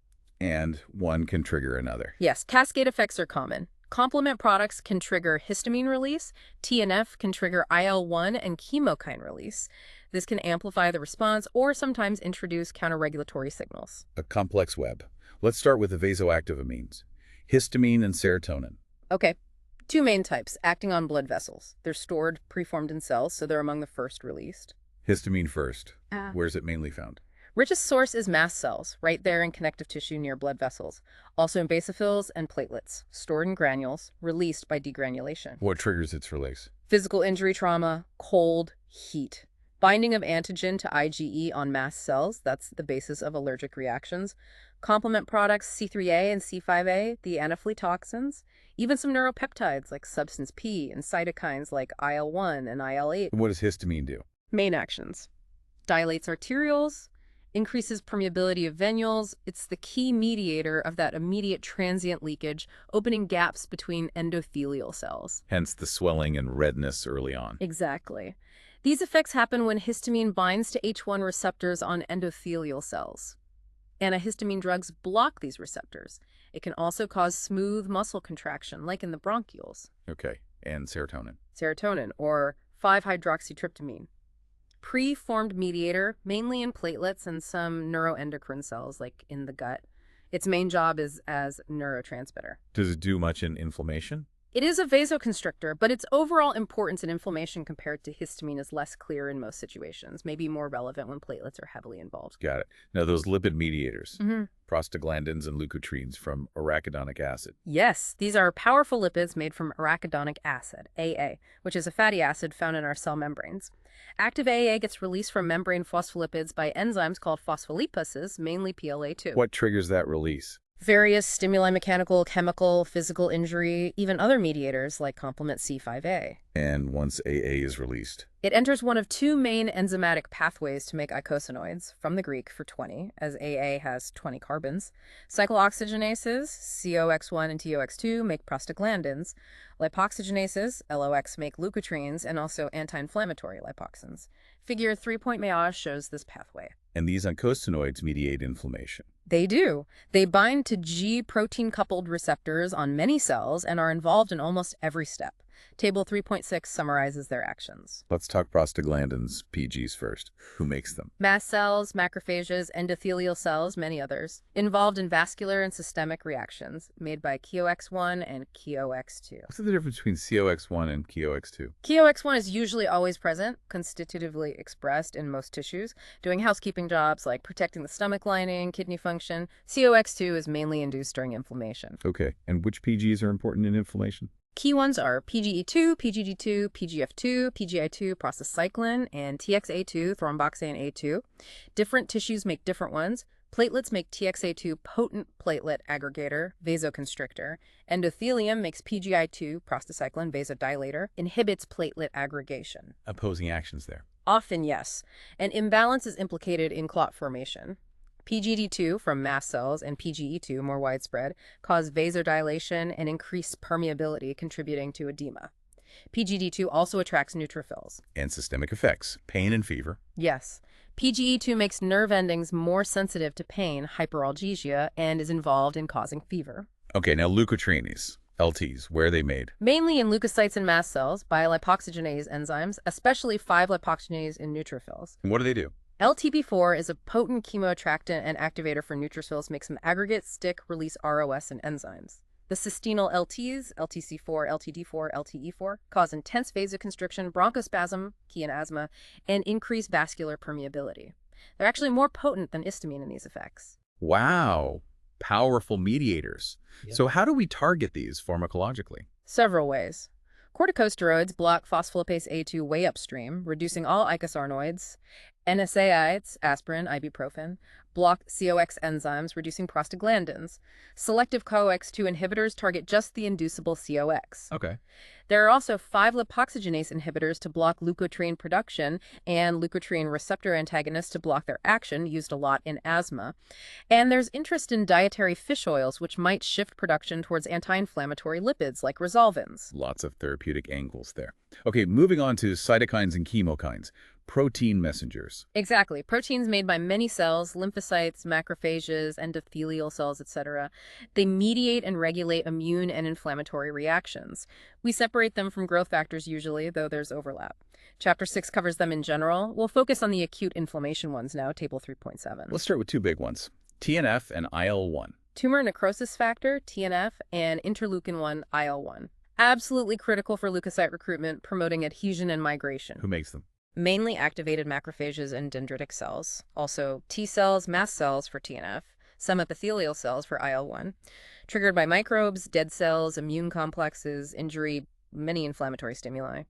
And one can trigger another. Yes, cascade effects are common. Complement products can trigger histamine release, TNF can trigger IL-1 and chemokine release. This can amplify the response or sometimes introduce counter-regulatory signals. A complex web. Let's start with the vasoactive amines. Histamine and serotonin. Okay, two main types acting on blood vessels. They're stored, preformed in cells, so they're among the first released. Histamine first. Where's it mainly found? Richest source is mast cells, right there in connective tissue near blood vessels. Also in basophils and platelets, stored in granules, released by degranulation. What triggers its release? Physical injury trauma, cold, heat. Binding of antigen to IgE on mast cells, that's the basis of allergic reactions. Complement products C3a and C5a, the anaphytoxins. Even some neuropeptides like substance P and cytokines like IL-1 and IL-8. What does histamine do? Main actions. Dilates arterioles, increases permeability of venules. It's the key mediator of that immediate transient leakage, opening gaps between endothelial cells. Hence the swelling and redness early on. Exactly. These effects happen when histamine binds to H1 receptors on endothelial cells. Antihistamine drugs block these receptors. It can also cause smooth muscle contraction, like in the bronchioles. Okay, and serotonin. Serotonin, or 5-hydroxytryptamine. Preformed mediator, mainly in platelets and some neuroendocrine cells, like in the gut. Its main job is as neurotransmitter. Does it do much in inflammation? It is a vasoconstrictor, but its overall importance in inflammation compared to histamine is less clear in most situations, maybe more relevant when platelets are heavily involved. Got it. Now those lipid mediators, prostaglandins and leukotrienes from arachidonic acid. Yes, these are powerful lipids made from arachidonic acid, AA, which is a fatty acid found in our cell membranes. Active AA gets released from membrane phospholipids by enzymes called phospholipases, mainly PLA2. What triggers that release? Various stimuli, mechanical, chemical, physical injury, even other mediators like complement C5a. And once AA is released? It enters one of two main enzymatic pathways to make eicosanoids, from the Greek for 20, as AA has 20 carbons. Cyclooxygenases, COX1 and TOX2, make prostaglandins. Lipoxygenases, LOX, make leukotrienes, and also anti-inflammatory lipoxins. Figure 3-point meage shows this pathway. And these eicosanoids mediate inflammation. They do. They bind to G protein-coupled receptors on many cells and are involved in almost every step. Table 3.6 summarizes their actions. Let's talk prostaglandins, PGs first. Who makes them? Mast cells, macrophages, endothelial cells, many others, involved in vascular and systemic reactions made by COX1 and COX2. What's the difference between COX1 and COX2? COX1 is usually always present, constitutively expressed in most tissues, doing housekeeping jobs like protecting the stomach lining, kidney function. COX2 is mainly induced during inflammation. Okay, and which PGs are important in inflammation? Key ones are PGE2, PGD2, PGF2, PGI2, prostacyclin, and TXA2, thromboxane A2. Different tissues make different ones. Platelets make TXA2 potent platelet aggregator, vasoconstrictor. Endothelium makes PGI2, prostacyclin, vasodilator, inhibits platelet aggregation. Opposing actions there. Often, yes. An imbalance is implicated in clot formation. PGD2 from mast cells and PGE2, more widespread, cause vasodilation and increase permeability, contributing to edema. PGD2 also attracts neutrophils. And systemic effects, pain and fever. Yes. PGE2 makes nerve endings more sensitive to pain, hyperalgesia, and is involved in causing fever. Okay, now leukotrienes, LTs, where are they made? Mainly in leukocytes and mast cells by lipoxygenase enzymes, especially 5-lipoxygenase in neutrophils. And what do they do? LTP4 is a potent chemoattractant and activator for neutrophils, makes them aggregate, stick, release ROS and enzymes. The cystenyl LTs, LTC4, LTD4, LTE4, cause intense vasoconstriction, bronchospasm, key in asthma, and increase vascular permeability. They're actually more potent than histamine in these effects. Wow, powerful mediators. Yeah. So how do we target these pharmacologically? Several ways. Corticosteroids block phospholipase A2 way upstream, reducing all icosanoids. NSAIDs, aspirin, ibuprofen, block COX enzymes, reducing prostaglandins. Selective COX-2 inhibitors target just the inducible COX. Okay. There are also 5-lipoxygenase inhibitors to block leukotriene production and leukotriene receptor antagonists to block their action, used a lot in asthma. And there's interest in dietary fish oils, which might shift production towards anti-inflammatory lipids like resolvins. Lots of therapeutic angles there. Okay, moving on to cytokines and chemokines, protein messengers. Exactly. Proteins made by many cells, lymphocytes, macrophages, endothelial cells, etc. They mediate and regulate immune and inflammatory reactions. We separate them from growth factors usually, though there's overlap. Chapter 6 covers them in general. We'll focus on the acute inflammation ones now, table 3.7. Let's start with two big ones, TNF and IL-1. Tumor necrosis factor, TNF, and interleukin-1, IL-1. Absolutely critical for leukocyte recruitment, promoting adhesion and migration. Who makes them? Mainly activated macrophages and dendritic cells. Also T cells, mast cells for TNF, some epithelial cells for IL-1. Triggered by microbes, dead cells, immune complexes, injury, many inflammatory stimuli.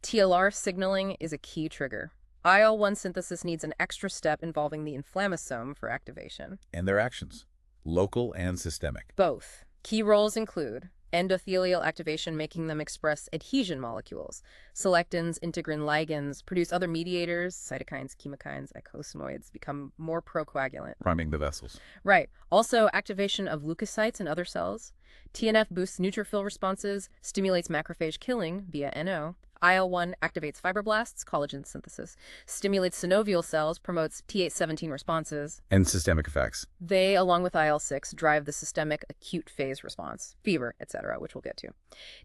TLR signaling is a key trigger. IL-1 synthesis needs an extra step involving the inflammasome for activation. And their actions, local and systemic. Both. Key roles include endothelial activation, making them express adhesion molecules. Selectins, integrin ligands produce other mediators, cytokines, chemokines, eicosanoids, become more procoagulant. Priming the vessels. Right. Also, activation of leukocytes and other cells. TNF boosts neutrophil responses, stimulates macrophage killing via NO. IL-1 activates fibroblasts, collagen synthesis, stimulates synovial cells, promotes Th17 responses. And systemic effects. They, along with IL-6, drive the systemic acute phase response, fever, etc., which we'll get to.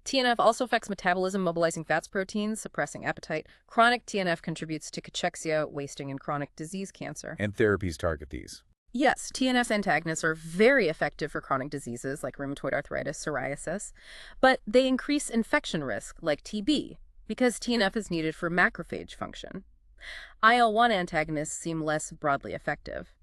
TNF also affects metabolism, mobilizing fats proteins, suppressing appetite. Chronic TNF contributes to cachexia, wasting, and chronic disease cancer. And therapies target these. Yes, TNF antagonists are very effective for chronic diseases like rheumatoid arthritis, psoriasis, but they increase infection risk like TB, because TNF is needed for macrophage function. IL-1 antagonists seem less broadly effective.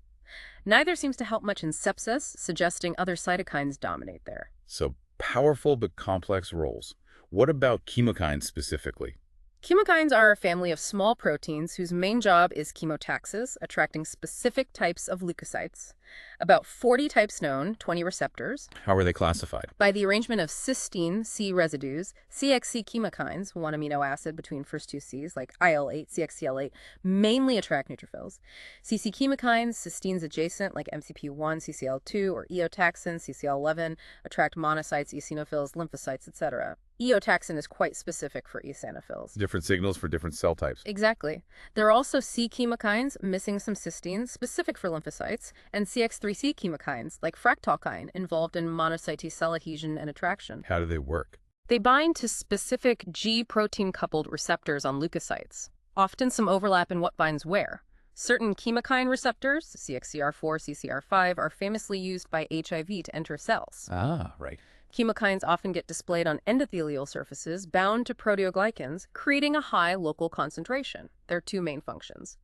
Neither seems to help much in sepsis, suggesting other cytokines dominate there. So powerful but complex roles. What about chemokines specifically? Chemokines are a family of small proteins whose main job is chemotaxis, attracting specific types of leukocytes. About 40 types known, 20 receptors. How are they classified? By the arrangement of cysteine C residues, CXC chemokines, one amino acid between first two Cs, like IL-8, CXCL8, mainly attract neutrophils. CC chemokines, cysteines adjacent, like MCP1, CCL2, or eotaxin, CCL11, attract monocytes, eosinophils, lymphocytes, etc. Eotaxin is quite specific for eosinophils. Different signals for different cell types. Exactly. There are also C chemokines, missing some cysteines, specific for lymphocytes, and CX3C chemokines, like fractalkine, involved in monocyte T cell adhesion and attraction. How do they work? They bind to specific G protein-coupled receptors on leukocytes. Often some overlap in what binds where. Certain chemokine receptors, CXCR4, CCR5, are famously used by HIV to enter cells. Ah, right. Chemokines often get displayed on endothelial surfaces bound to proteoglycans, creating a high local concentration. There are two main functions.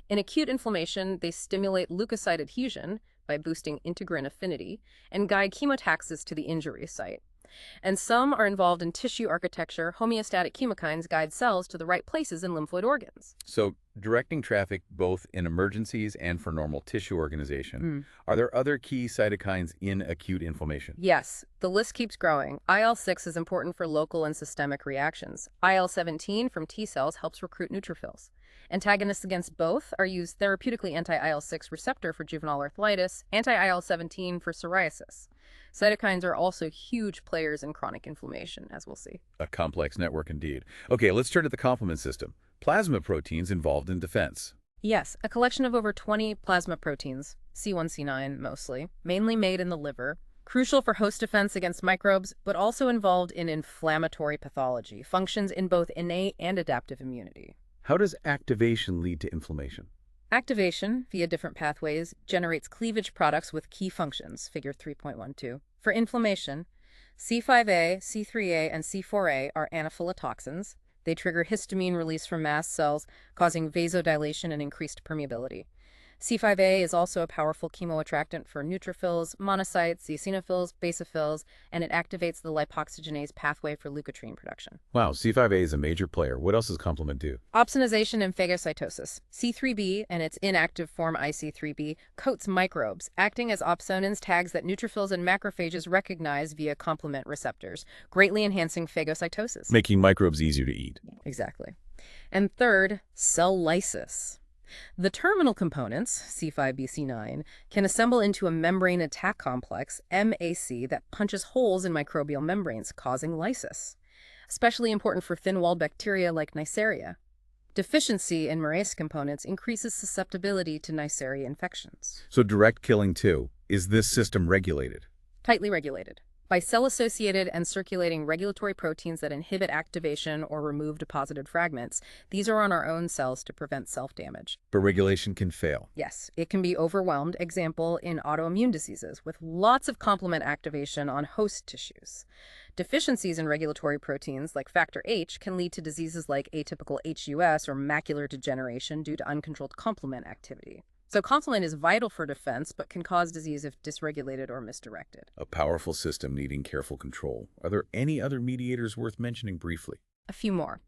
In acute inflammation, they stimulate leukocyte adhesion by boosting integrin affinity and guide chemotaxis to the injury site. And some are involved in tissue architecture. Homeostatic chemokines guide cells to the right places in lymphoid organs. So directing traffic both in emergencies and for normal tissue organization. Are there other key cytokines in acute inflammation? Yes, the list keeps growing. IL-6 is important for local and systemic reactions. IL-17 from T cells helps recruit neutrophils. Antagonists against both are used therapeutically: anti-IL-6 receptor for juvenile arthritis, anti-IL-17 for psoriasis. Cytokines are also huge players in chronic inflammation, as we'll see. A complex network indeed. Okay, let's turn to the complement system. Plasma proteins involved in defense. Yes, a collection of over 20 plasma proteins, C1, C9 mostly, mainly made in the liver, crucial for host defense against microbes, but also involved in inflammatory pathology, functions in both innate and adaptive immunity. How does activation lead to inflammation? Activation, via different pathways, generates cleavage products with key functions, figure 3.12. For inflammation, C5a, C3a, and C4a are anaphylatoxins. They trigger histamine release from mast cells, causing vasodilation and increased permeability. C5a is also a powerful chemoattractant for neutrophils, monocytes, eosinophils, basophils, and it activates the lipoxygenase pathway for leukotriene production. Wow, C5a is a major player. What else does complement do? Opsonization and phagocytosis. C3b, and its inactive form IC3b, coats microbes, acting as opsonins tags that neutrophils and macrophages recognize via complement receptors, greatly enhancing phagocytosis. Making microbes easier to eat. Exactly. And third, cell lysis. The terminal components, C5b-C9, can assemble into a membrane attack complex, MAC, that punches holes in microbial membranes, causing lysis, especially important for thin-walled bacteria like Neisseria. Deficiency in MRAS components increases susceptibility to Neisseria infections. So direct killing too. Is this system regulated? Tightly regulated by cell-associated and circulating regulatory proteins that inhibit activation or remove deposited fragments. These are on our own cells to prevent self-damage. But regulation can fail. Yes, it can be overwhelmed, example in autoimmune diseases, with lots of complement activation on host tissues. Deficiencies in regulatory proteins like factor H can lead to diseases like atypical HUS or macular degeneration due to uncontrolled complement activity. So complement is vital for defense, but can cause disease if dysregulated or misdirected. A powerful system needing careful control. Are there any other mediators worth mentioning briefly? A few more.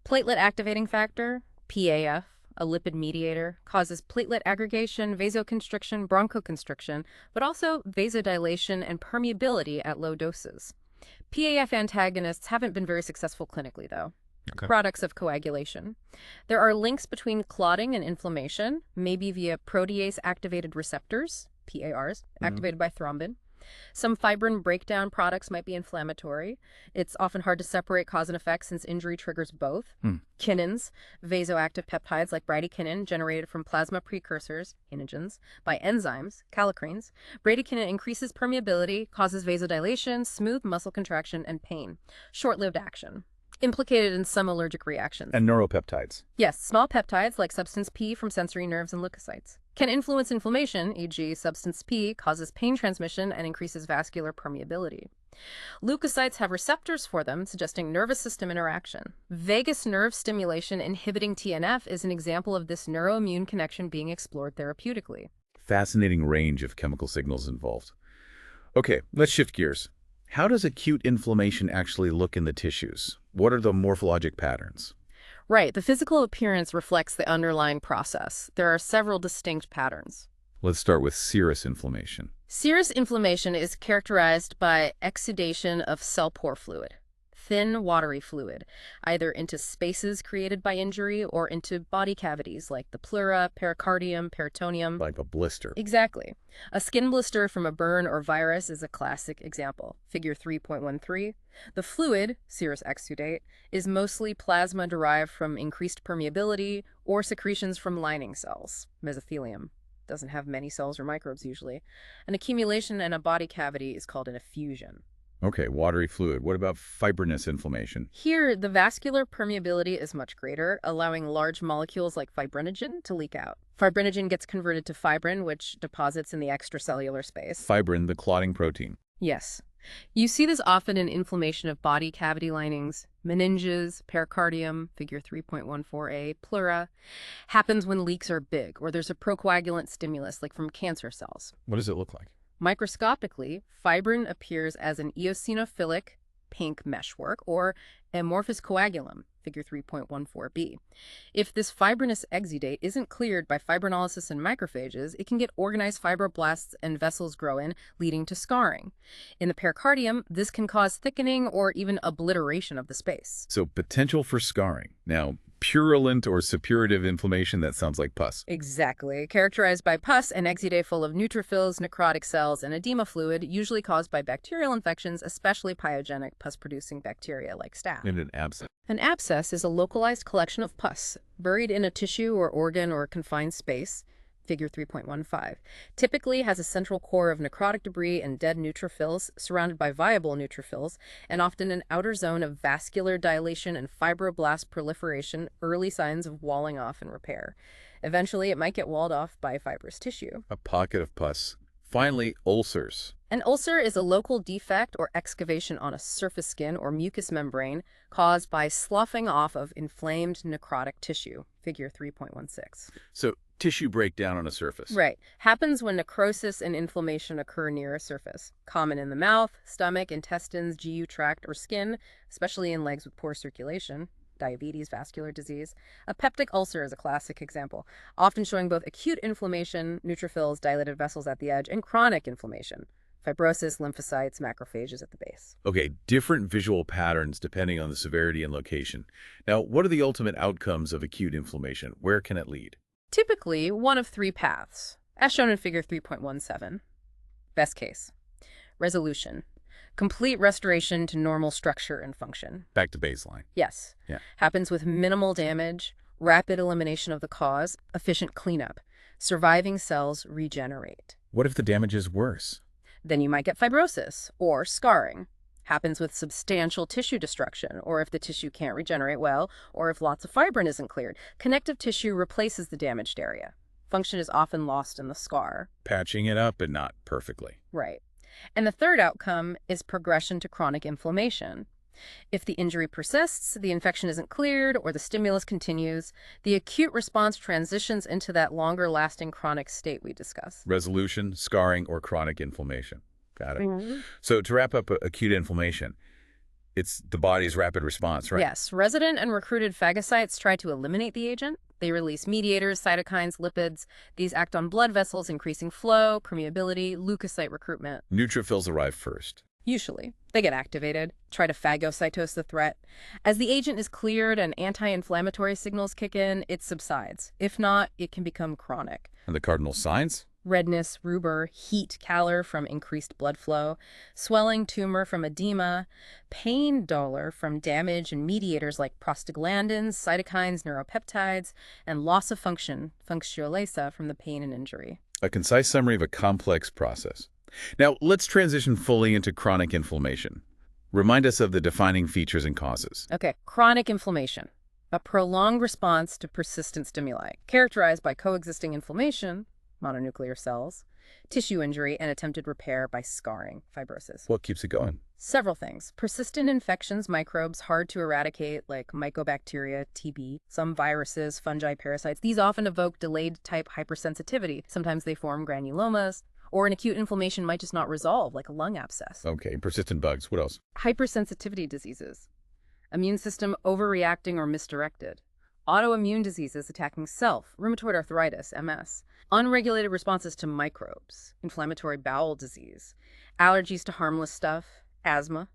Platelet activating factor, PAF, a lipid mediator, causes platelet aggregation, vasoconstriction, bronchoconstriction, but also vasodilation and permeability at low doses. PAF antagonists haven't been very successful clinically, though. Okay. Products of coagulation. There are links between clotting and inflammation, maybe via protease-activated receptors, PARs, activated by thrombin. Some fibrin breakdown products might be inflammatory. It's often hard to separate cause and effect since injury triggers both. Kinins, vasoactive peptides like bradykinin generated from plasma precursors, kinogens, by enzymes, kallikreins. Bradykinin increases permeability, causes vasodilation, smooth muscle contraction, and pain. Short-lived action. Implicated in some allergic reactions. And neuropeptides. Yes, small peptides like substance P from sensory nerves and leukocytes can influence inflammation, e.g. substance P causes pain transmission and increases vascular permeability. Leukocytes have receptors for them, suggesting nervous system interaction. Vagus nerve stimulation inhibiting TNF is an example of this neuroimmune connection being explored therapeutically. Fascinating range of chemical signals involved. Okay, let's shift gears. How does acute inflammation actually look in the tissues? What are the morphologic patterns? Right, the physical appearance reflects the underlying process. There are several distinct patterns. Let's start with serous inflammation. Serous inflammation is characterized by exudation of cell pore fluid, thin, watery fluid, either into spaces created by injury or into body cavities like the pleura, pericardium, peritoneum. Like a blister. Exactly. A skin blister from a burn or virus is a classic example. Figure 3.13. The fluid, serous exudate, is mostly plasma derived from increased permeability or secretions from lining cells. Mesothelium doesn't have many cells or microbes usually. An accumulation in a body cavity is called an effusion. Okay, watery fluid. What about fibrinous inflammation? Here, the vascular permeability is much greater, allowing large molecules like fibrinogen to leak out. Fibrinogen gets converted to fibrin, which deposits in the extracellular space. Fibrin, the clotting protein. Yes. You see this often in inflammation of body cavity linings, meninges, pericardium, figure 3.14a, pleura. Happens when leaks are big, or there's a procoagulant stimulus, like from cancer cells. What does it look like? Microscopically, fibrin appears as an eosinophilic pink meshwork or amorphous coagulum, figure 3.14b. If this fibrinous exudate isn't cleared by fibrinolysis and macrophages, it can get organized fibroblasts and vessels grow in, leading to scarring. In the pericardium, this can cause thickening or even obliteration of the space. So potential for scarring. Now, purulent or suppurative inflammation, that sounds like pus. Exactly. Characterized by pus and exudae full of neutrophils, necrotic cells, and edema fluid, usually caused by bacterial infections, especially pyogenic pus-producing bacteria like staph. And an abscess. An abscess is a localized collection of pus, buried in a tissue or organ or confined space, figure 3.15, typically has a central core of necrotic debris and dead neutrophils surrounded by viable neutrophils, and often an outer zone of vascular dilation and fibroblast proliferation, early signs of walling off and repair. Eventually, it might get walled off by fibrous tissue. A pocket of pus. Finally, ulcers. An ulcer is a local defect or excavation on a surface skin or mucous membrane caused by sloughing off of inflamed necrotic tissue, figure 3.16. So, tissue breakdown on a surface. Right. Happens when necrosis and inflammation occur near a surface. Common in the mouth, stomach, intestines, GU tract, or skin, especially in legs with poor circulation. Diabetes, vascular disease. A peptic ulcer is a classic example, often showing both acute inflammation, neutrophils, dilated vessels at the edge, and chronic inflammation. Fibrosis, lymphocytes, macrophages at the base. Okay, different visual patterns depending on the severity and location. Now, what are the ultimate outcomes of acute inflammation? Where can it lead? Typically, one of three paths, as shown in figure 3.17. Best case. Resolution. Complete restoration to normal structure and function. Back to baseline. Yes. Yeah. Happens with minimal damage, rapid elimination of the cause, efficient cleanup. Surviving cells regenerate. What if the damage is worse? Then you might get fibrosis or scarring. Happens with substantial tissue destruction, or if the tissue can't regenerate well, or if lots of fibrin isn't cleared. Connective tissue replaces the damaged area. Function is often lost in the scar. Patching it up, but not perfectly. Right. And the third outcome is progression to chronic inflammation. If the injury persists, the infection isn't cleared, or the stimulus continues, the acute response transitions into that longer-lasting chronic state we discussed. Resolution, scarring, or chronic inflammation. Got it. Mm-hmm. So to wrap up acute inflammation, it's the body's rapid response, right? Yes. Resident and recruited phagocytes try to eliminate the agent. They release mediators, cytokines, lipids. These act on blood vessels, increasing flow, permeability, leukocyte recruitment. Neutrophils arrive first. Usually. They get activated, try to phagocytose the threat. As the agent is cleared and anti-inflammatory signals kick in, it subsides. If not, it can become chronic. And the cardinal signs? Redness, rubor, heat, calor from increased blood flow, swelling tumor from edema, pain dolor from damage and mediators like prostaglandins, cytokines, neuropeptides, and loss of function, functiolesa, from the pain and injury. A concise summary of a complex process. Now, let's transition fully into chronic inflammation. Remind us of the defining features and causes. Okay, chronic inflammation. A prolonged response to persistent stimuli, characterized by coexisting inflammation, mononuclear cells, tissue injury, and attempted repair by scarring, fibrosis. What keeps it going? Several things. Persistent infections, microbes hard to eradicate, like mycobacteria, TB, some viruses, fungi, parasites. These often evoke delayed type hypersensitivity. Sometimes they form granulomas, or an acute inflammation might just not resolve, like a lung abscess. Okay, persistent bugs. What else? Hypersensitivity diseases. Immune system overreacting or misdirected. Autoimmune diseases attacking self, rheumatoid arthritis, MS. Unregulated responses to microbes, inflammatory bowel disease, allergies to harmless stuff, asthma.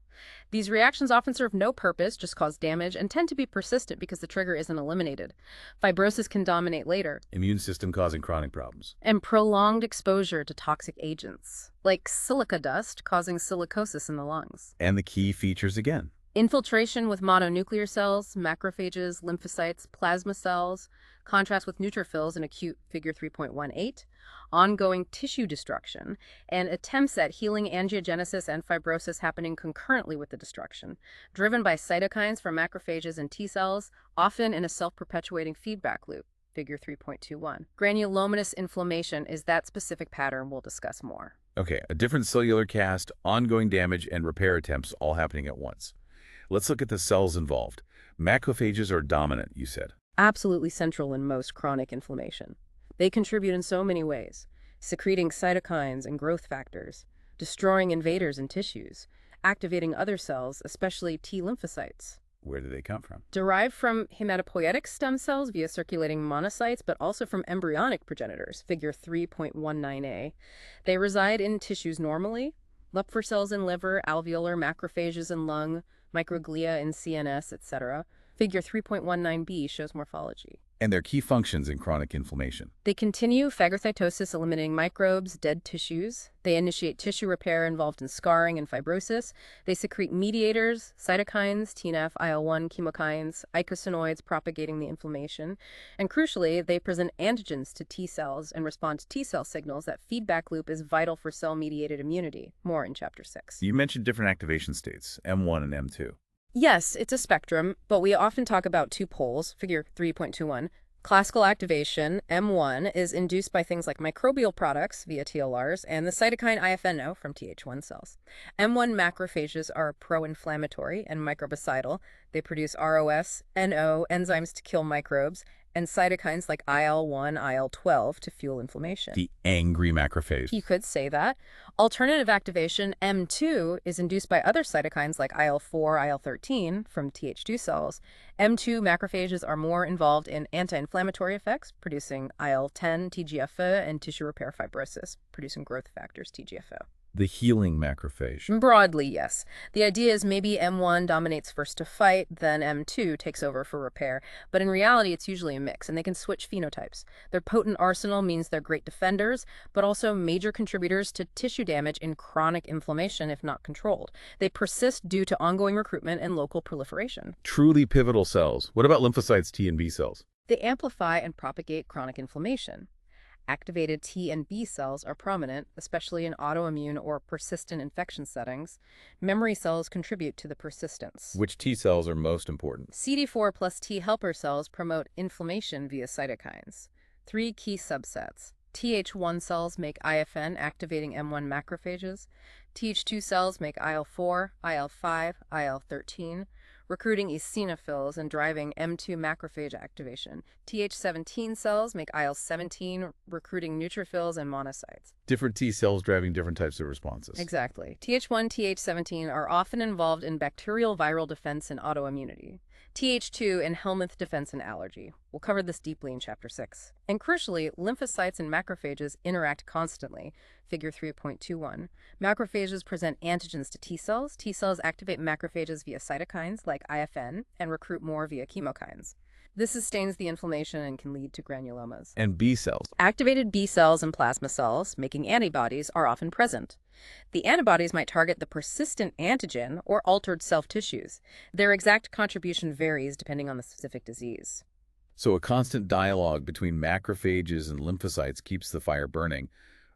These reactions often serve no purpose, just cause damage, and tend to be persistent because the trigger isn't eliminated. Fibrosis can dominate later. Immune system causing chronic problems. And prolonged exposure to toxic agents, like silica dust causing silicosis in the lungs. And the key features again. Infiltration with mononuclear cells, macrophages, lymphocytes, plasma cells, contrast with neutrophils in acute figure 3.18, ongoing tissue destruction, and attempts at healing angiogenesis and fibrosis happening concurrently with the destruction, driven by cytokines from macrophages and T cells, often in a self-perpetuating feedback loop, figure 3.21. Granulomatous inflammation is that specific pattern we'll discuss more. Okay, a different cellular cast, ongoing damage, and repair attempts all happening at once. Let's look at the cells involved. Macrophages are dominant, you said. Absolutely central in most chronic inflammation. They contribute in so many ways, secreting cytokines and growth factors, destroying invaders in tissues, activating other cells, especially T lymphocytes. Where do they come from? Derived from hematopoietic stem cells via circulating monocytes, but also from embryonic progenitors, figure 3.19a. They reside in tissues normally, Kupffer cells in liver, alveolar macrophages in lung, microglia in CNS, etc. Figure 3.19b shows morphology. And their key functions in chronic inflammation. They continue phagocytosis, eliminating microbes, dead tissues. They initiate tissue repair involved in scarring and fibrosis. They secrete mediators, cytokines, TNF, IL-1, chemokines, eicosanoids propagating the inflammation. And crucially, they present antigens to T cells and respond to T cell signals. That feedback loop is vital for cell-mediated immunity. More in Chapter 6. You mentioned different activation states, M1 and M2. Yes, it's a spectrum, but we often talk about two poles, figure 3.21. Classical activation, M1, is induced by things like microbial products via TLRs and the cytokine IFNO from Th1 cells. M1 macrophages are pro-inflammatory and microbicidal. They produce ROS, NO, enzymes to kill microbes, and cytokines like IL-1, IL-12 to fuel inflammation. The angry macrophage. You could say that. Alternative activation, M2, is induced by other cytokines like IL-4, IL-13 from Th2 cells. M2 macrophages are more involved in anti-inflammatory effects, producing IL-10, TGF-β, and tissue repair fibrosis, producing growth factors, TGF-β. The healing macrophage. Broadly, yes. The idea is maybe M1 dominates first to fight, then M2 takes over for repair. But in reality, it's usually a mix, and they can switch phenotypes. Their potent arsenal means they're great defenders, but also major contributors to tissue damage in chronic inflammation if not controlled. They persist due to ongoing recruitment and local proliferation. Truly pivotal cells. What about lymphocytes, T and B cells? They amplify and propagate chronic inflammation. Activated T and B cells are prominent, especially in autoimmune or persistent infection settings. Memory cells contribute to the persistence. Which T cells are most important? CD4 plus T helper cells promote inflammation via cytokines. 3 key subsets. Th1 cells make IFN, activating M1 macrophages. Th2 cells make IL-4, IL-5, IL-13, recruiting eosinophils and driving M2 macrophage activation. Th17 cells make IL-17, recruiting neutrophils and monocytes. Different T cells driving different types of responses. Exactly. Th1, Th17 are often involved in bacterial viral defense and autoimmunity. Th2 in Helminth defense and allergy. We'll cover this deeply in Chapter 6. And crucially, lymphocytes and macrophages interact constantly. Figure 3.21. Macrophages present antigens to T cells. T cells activate macrophages via cytokines like IFN and recruit more via chemokines. This sustains the inflammation and can lead to granulomas. And B cells. Activated B cells and plasma cells, making antibodies, are often present. The antibodies might target the persistent antigen or altered self-tissues. Their exact contribution varies depending on the specific disease. So a constant dialogue between macrophages and lymphocytes keeps the fire burning.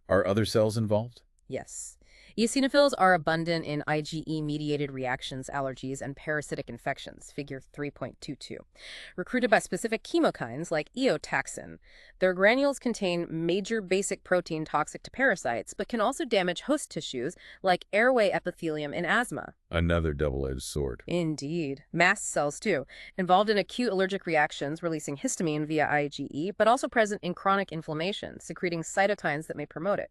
Are other cells involved? Yes. Eosinophils are abundant in IgE-mediated reactions, allergies, and parasitic infections, figure 3.22, recruited by specific chemokines like eotaxin. Their granules contain major basic protein toxic to parasites, but can also damage host tissues like airway epithelium in asthma. Another double-edged sword. Indeed. Mast cells, too, involved in acute allergic reactions, releasing histamine via IgE, but also present in chronic inflammation, secreting cytokines that may promote it.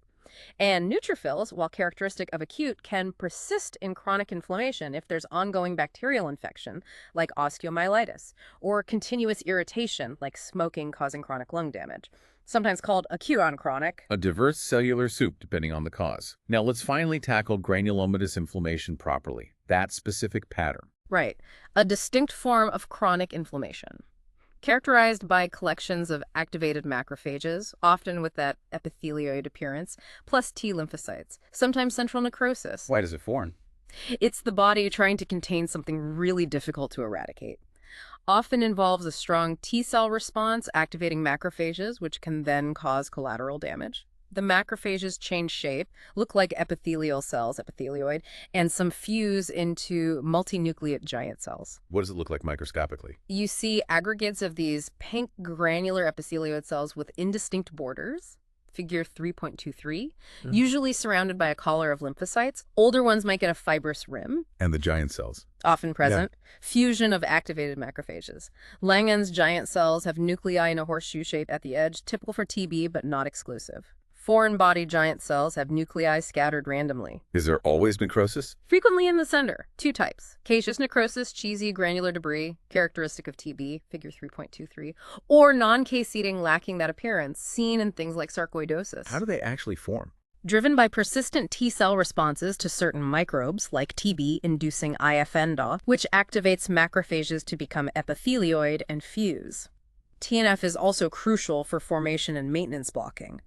And neutrophils, while characteristic of acute, can persist in chronic inflammation if there's ongoing bacterial infection, like osteomyelitis, or continuous irritation, like smoking causing chronic lung damage, sometimes called acute on chronic. A diverse cellular soup, depending on the cause. Now let's finally tackle granulomatous inflammation properly, that specific pattern. Right. A distinct form of chronic inflammation, characterized by collections of activated macrophages, often with that epithelioid appearance, plus T lymphocytes, sometimes central necrosis. Why does it form? It's the body trying to contain something really difficult to eradicate. Often involves a strong T cell response activating macrophages, which can then cause collateral damage. The macrophages change shape, look like epithelial cells, epithelioid, and some fuse into multinucleate giant cells. What does it look like microscopically? You see aggregates of these pink granular epithelioid cells with indistinct borders, figure 3.23, usually surrounded by a collar of lymphocytes. Older ones might get a fibrous rim. And the giant cells. Often present. Fusion of activated macrophages. Langerhans giant cells have nuclei in a horseshoe shape at the edge, typical for TB but not exclusive. Foreign body giant cells have nuclei scattered randomly. Is there always necrosis? Frequently in the center. 2 types. Caseous necrosis, cheesy granular debris, characteristic of TB, figure 3.23, or non-case seeding lacking that appearance, seen in things like sarcoidosis. How do they actually form? driven by persistent T-cell responses to certain microbes, like TB inducing IFN-DA, which activates macrophages to become epithelioid and fuse. TNF is also crucial for formation and maintenance blocking.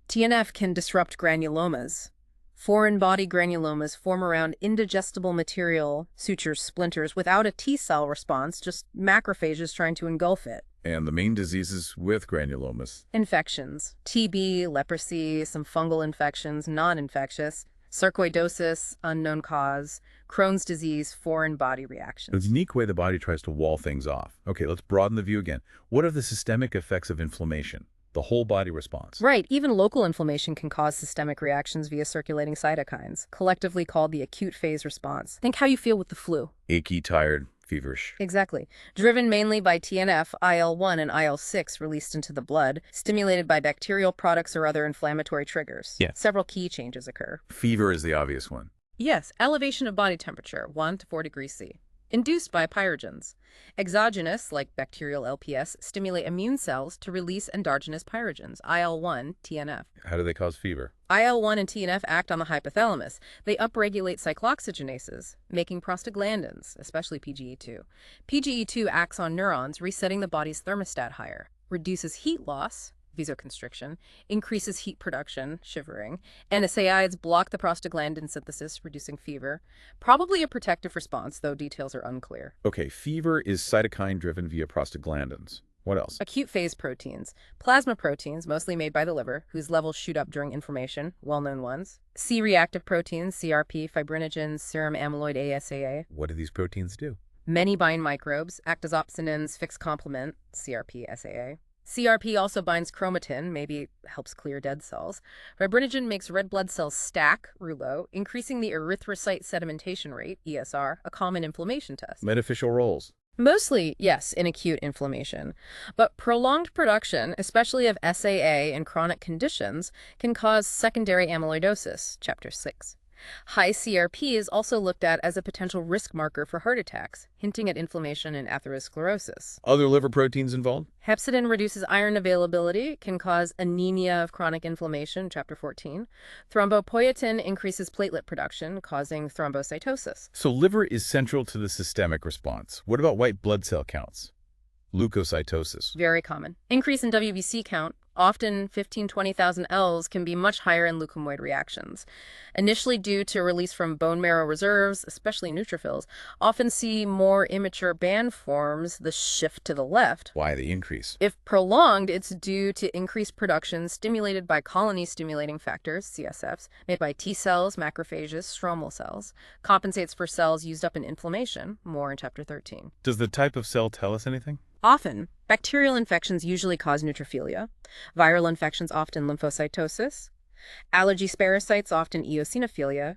TNF can disrupt granulomas. Foreign body granulomas form around indigestible material, sutures, splinters, without a T-cell response, just macrophages trying to engulf it. And the main diseases with granulomas? Infections. TB, leprosy, some fungal infections, non-infectious, sarcoidosis, unknown cause, Crohn's disease, foreign body reactions. It's a unique way the body tries to wall things off. Okay, let's broaden the view again. What are the systemic effects of inflammation? The whole body response. Right, even local inflammation can cause systemic reactions via circulating cytokines, collectively called the acute phase response. Think how you feel with the flu. Achy, tired, feverish. Exactly. Driven mainly by TNF, IL-1, and IL-6 released into the blood, stimulated by bacterial products or other inflammatory triggers. Yeah. Several key changes occur. Fever is the obvious one. Yes, elevation of body temperature, 1 to 4 degrees C. Induced by pyrogens. Exogenous, like bacterial LPS, stimulate immune cells to release endogenous pyrogens, IL-1, TNF. How do they cause fever? IL-1 and TNF act on the hypothalamus. They upregulate cyclooxygenases, making prostaglandins, especially PGE2. PGE2 acts on neurons, resetting the body's thermostat higher, reduces heat loss, vasoconstriction, increases heat production, shivering. NSAIDs block the prostaglandin synthesis, reducing fever. Probably a protective response, though details are unclear. Okay, fever is cytokine-driven via prostaglandins. What else? Acute phase proteins. Plasma proteins, mostly made by the liver, whose levels shoot up during inflammation, well-known ones. C-reactive proteins, CRP, fibrinogens, serum amyloid ASAA. What do these proteins do? Many bind microbes, act as opsonins, fixed complement, CRP, SAA. CRP also binds chromatin, maybe helps clear dead cells. Fibrinogen makes red blood cells stack, rouleau, increasing the erythrocyte sedimentation rate, ESR, a common inflammation test. Beneficial roles. Mostly, yes, in acute inflammation. But prolonged production, especially of SAA in chronic conditions, can cause secondary amyloidosis, Chapter 6. High CRP is also looked at as a potential risk marker for heart attacks, hinting at inflammation and atherosclerosis. Other liver proteins involved? Hepcidin reduces iron availability, can cause anemia of chronic inflammation, Chapter 14. Thrombopoietin increases platelet production, causing thrombocytosis. So liver is central to the systemic response. What about white blood cell counts? Leukocytosis. Very common. Increase in WBC count, often 15,000–20,000 Ls, can be much higher in leukemoid reactions. Initially due to release from bone marrow reserves, especially neutrophils, often see more immature band forms, the shift to the left. Why the increase? If prolonged, it's due to increased production stimulated by colony-stimulating factors, CSFs, made by T cells, macrophages, stromal cells. Compensates for cells used up in inflammation, more in Chapter 13. Does the type of cell tell us anything? Often, bacterial infections usually cause neutrophilia, viral infections often lymphocytosis, allergy parasites often eosinophilia,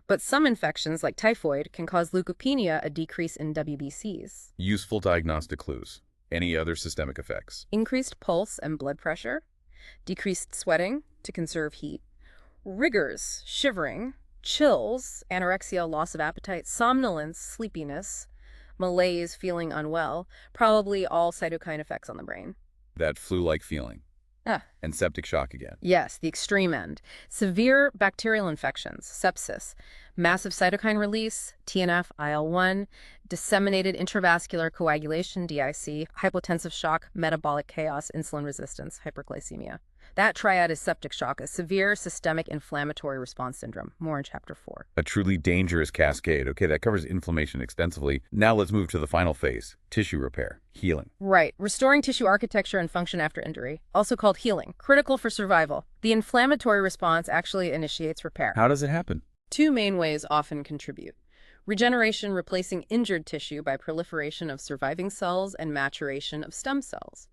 but some infections like typhoid can cause leukopenia, a decrease in WBCs. Useful diagnostic clues. Any other systemic effects? Increased pulse and blood pressure, decreased sweating to conserve heat, rigors, shivering, chills, anorexia, loss of appetite, somnolence, sleepiness, malaise, feeling unwell, probably all cytokine effects on the brain. That flu-like feeling. Ah. And septic shock again. Yes, the extreme end. Severe bacterial infections, sepsis, massive cytokine release, TNF, IL-1, disseminated intravascular coagulation, DIC, hypotensive shock, metabolic chaos, insulin resistance, hyperglycemia. That triad is septic shock, a severe systemic inflammatory response syndrome, more in Chapter 4. A truly dangerous cascade. Okay, that covers inflammation extensively. Now let's move to the final phase, tissue repair, healing. Right, restoring tissue architecture and function after injury, also called healing, critical for survival. The inflammatory response actually initiates repair. How does it happen? Two main ways often contribute. Regeneration, replacing injured tissue by proliferation of surviving cells and maturation of stem cells.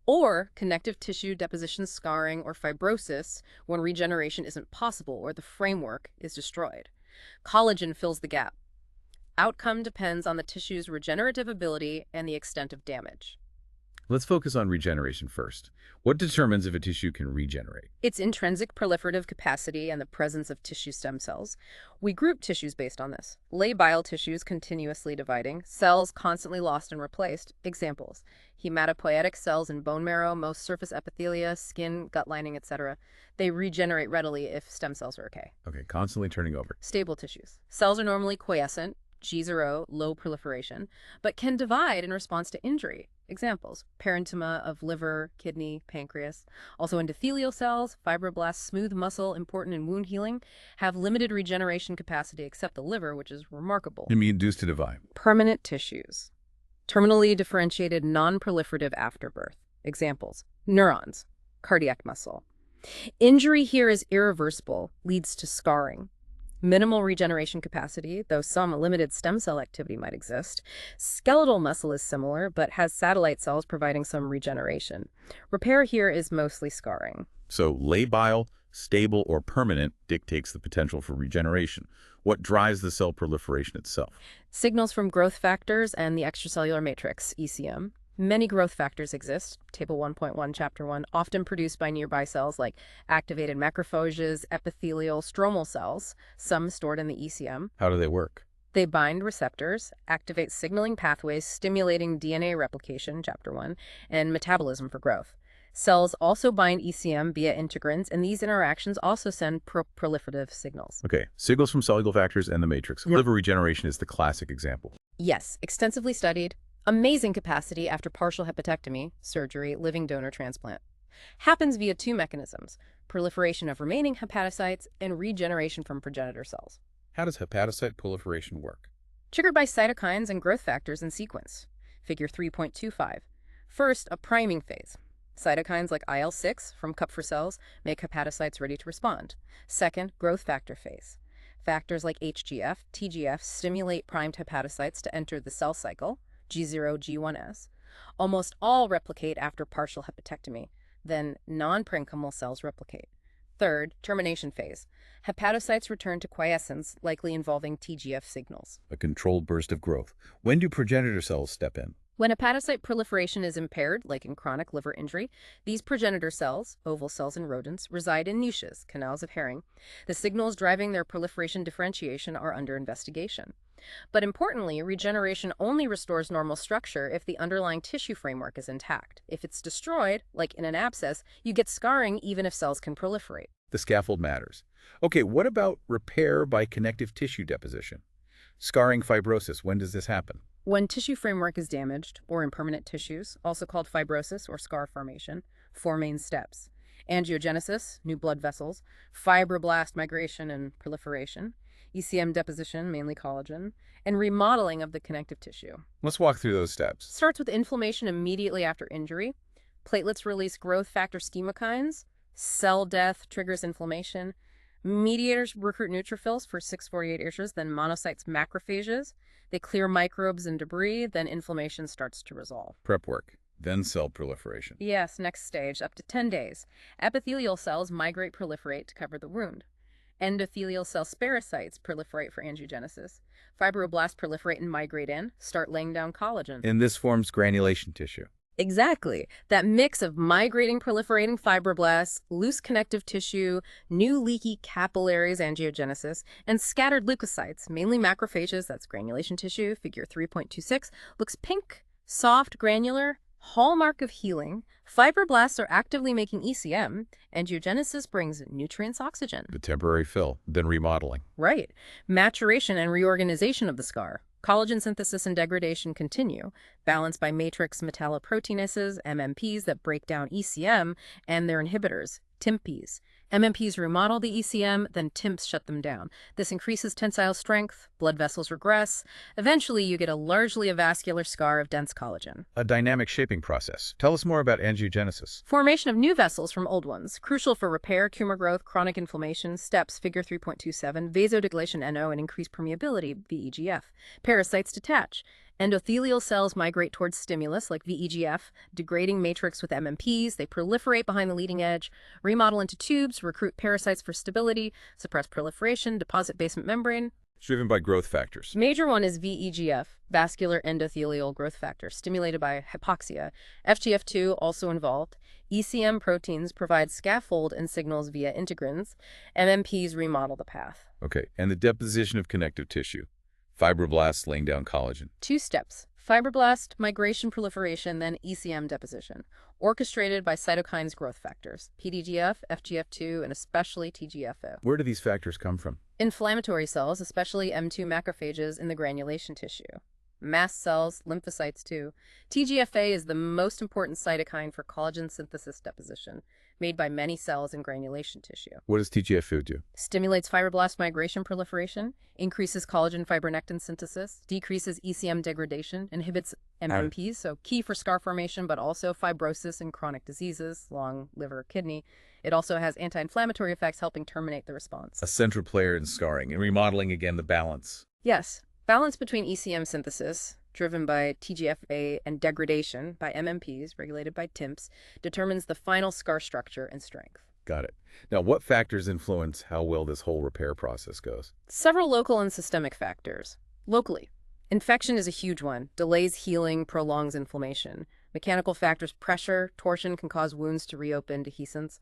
Or connective tissue deposition, scarring, or fibrosis when regeneration isn't possible or the framework is destroyed. Collagen fills the gap. Outcome depends on the tissue's regenerative ability and the extent of damage. Let's focus on regeneration first. What determines if a tissue can regenerate? Its intrinsic proliferative capacity and the presence of tissue stem cells. We group tissues based on this. Labile tissues continuously dividing, cells constantly lost and replaced. Examples: hematopoietic cells in bone marrow, most surface epithelia, skin, gut lining, etc. They regenerate readily if stem cells are okay. Okay, constantly turning over. Stable tissues. Cells are normally quiescent, G0, low proliferation, but can divide in response to injury. Examples: parenchyma of liver, kidney, pancreas. Also endothelial cells, fibroblasts, smooth muscle, important in wound healing, have limited regeneration capacity except the liver, which is remarkable. Immune-induced to divide. Permanent tissues. Terminally differentiated, non-proliferative after birth. Examples: neurons, cardiac muscle. Injury here is irreversible, leads to scarring. Minimal regeneration capacity, though some limited stem cell activity might exist. Skeletal muscle is similar, but has satellite cells providing some regeneration. Repair here is mostly scarring. So labile, stable, or permanent dictates the potential for regeneration. What drives the cell proliferation itself? Signals from growth factors and the extracellular matrix, ECM. Many growth factors exist, Table 1.1, Chapter 1, often produced by nearby cells like activated macrophages, epithelial, stromal cells, some stored in the ECM. How do they work? They bind receptors, activate signaling pathways stimulating DNA replication, Chapter 1, and metabolism for growth. Cells also bind ECM via integrins, and these interactions also send proliferative signals. Okay, signals from cellular factors and the matrix. Yep. Liver regeneration is the classic example. Yes, extensively studied. Amazing capacity after partial hepatectomy, surgery, living donor transplant. Happens via two mechanisms: proliferation of remaining hepatocytes and regeneration from progenitor cells. How does hepatocyte proliferation work? Triggered by cytokines and growth factors in sequence. Figure 3.25. First, a priming phase. Cytokines like IL-6 from Kupffer cells make hepatocytes ready to respond. Second, growth factor phase. Factors like HGF, TGF stimulate primed hepatocytes to enter the cell cycle, G0, G1S. Almost all replicate after partial hepatectomy. Then non-parenchymal cells replicate. Third, termination phase. Hepatocytes return to quiescence, likely involving TGF signals. A controlled burst of growth. When do progenitor cells step in? When hepatocyte proliferation is impaired, like in chronic liver injury, these progenitor cells, oval cells in rodents, reside in niches, canals of Herring. The signals driving their proliferation differentiation are under investigation. But importantly, regeneration only restores normal structure if the underlying tissue framework is intact. If it's destroyed, like in an abscess, you get scarring even if cells can proliferate. The scaffold matters. Okay, what about repair by connective tissue deposition? Scarring fibrosis, when does this happen? When tissue framework is damaged, or in permanent tissues, also called fibrosis or scar formation, 4 main steps: angiogenesis, new blood vessels; fibroblast migration and proliferation; ECM deposition, mainly collagen; and remodeling of the connective tissue. Let's walk through those steps. Starts with inflammation immediately after injury. Platelets release growth factor chemokines. Cell death triggers inflammation. Mediators recruit neutrophils for 648 issues, then monocytes macrophages. They clear microbes and debris, then inflammation starts to resolve. Prep work, then cell proliferation. Yes, next stage, up to 10 days. Epithelial cells migrate, proliferate to cover the wound. Endothelial cell spherocytes proliferate for angiogenesis. Fibroblasts proliferate and migrate in, start laying down collagen. And this forms granulation tissue. Exactly. That mix of migrating, proliferating fibroblasts, loose connective tissue, new leaky capillaries, angiogenesis, and scattered leukocytes, mainly macrophages, that's granulation tissue, figure 3.26, looks pink, soft, granular, hallmark of healing. Fibroblasts are actively making ECM. Angiogenesis brings nutrients, oxygen. The temporary fill, then remodeling. Right. Maturation and reorganization of the scar. Collagen synthesis and degradation continue, balanced by matrix metalloproteinases, MMPs that break down ECM, and their inhibitors, TIMPs. MMPs remodel the ECM, then TIMPs shut them down. This increases tensile strength, blood vessels regress. Eventually, you get a largely avascular scar of dense collagen. A dynamic shaping process. Tell us more about angiogenesis. Formation of new vessels from old ones, crucial for repair, tumor growth, chronic inflammation. Steps, figure 3.27, vasodilation NO and increased permeability, VEGF. Parasites detach. Endothelial cells migrate towards stimulus, like VEGF, degrading matrix with MMPs. They proliferate behind the leading edge, remodel into tubes, recruit parasites for stability, suppress proliferation, deposit basement membrane. It's driven by growth factors. Major one is VEGF, vascular endothelial growth factor, stimulated by hypoxia. FGF2 also involved. ECM proteins provide scaffold and signals via integrins. MMPs remodel the path. Okay, and the deposition of connective tissue. Fibroblasts laying down collagen. 2 steps. Fibroblast, migration, proliferation, then ECM deposition, orchestrated by cytokines growth factors, PDGF, FGF2, and especially TGF-O. Where do these factors come from? Inflammatory cells, especially M2 macrophages in the granulation tissue. Mast cells, lymphocytes too. TGF-A is the most important cytokine for collagen synthesis deposition, made by many cells in granulation tissue. What does TGF-O do? Stimulates fibroblast migration proliferation, increases collagen fibronectin synthesis, decreases ECM degradation, inhibits MMPs, so key for scar formation, but also fibrosis and chronic diseases, lung, liver, kidney. It also has anti-inflammatory effects, helping terminate the response. A central player in scarring and remodeling, again, the balance. Yes, balance between ECM synthesis, driven by TGF-A, and degradation by MMPs, regulated by TIMPs, determines the final scar structure and strength. Got it. Now, what factors influence how well this whole repair process goes? Several local and systemic factors. Locally, infection is a huge one. Delays healing, prolongs inflammation. Mechanical factors, pressure, torsion can cause wounds to reopen, dehiscence.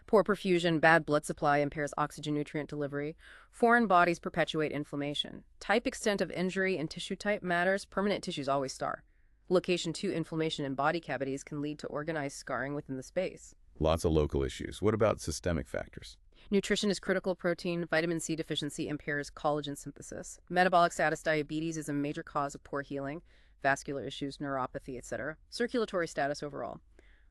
Poor perfusion, bad blood supply impairs oxygen-nutrient delivery. Foreign bodies perpetuate inflammation. Type, extent of injury, and tissue type matters. Permanent tissues always scar. Location 2, inflammation in body cavities can lead to organized scarring within the space. Lots of local issues. What about systemic factors? Nutrition is critical. Protein, vitamin C deficiency impairs collagen synthesis. Metabolic status, diabetes is a major cause of poor healing. Vascular issues, neuropathy, etc. Circulatory status overall.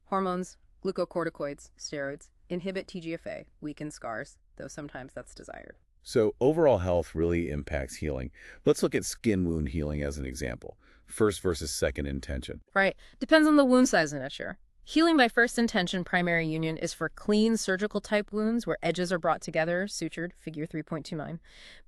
Hormones, glucocorticoids, steroids, inhibit TGF-A, weaken scars, though sometimes that's desired. So overall health really impacts healing. Let's look at skin wound healing as an example. First versus second intention. Right. Depends on the wound size and nature. Healing by first intention primary union is for clean surgical type wounds where edges are brought together, sutured, figure 3.29.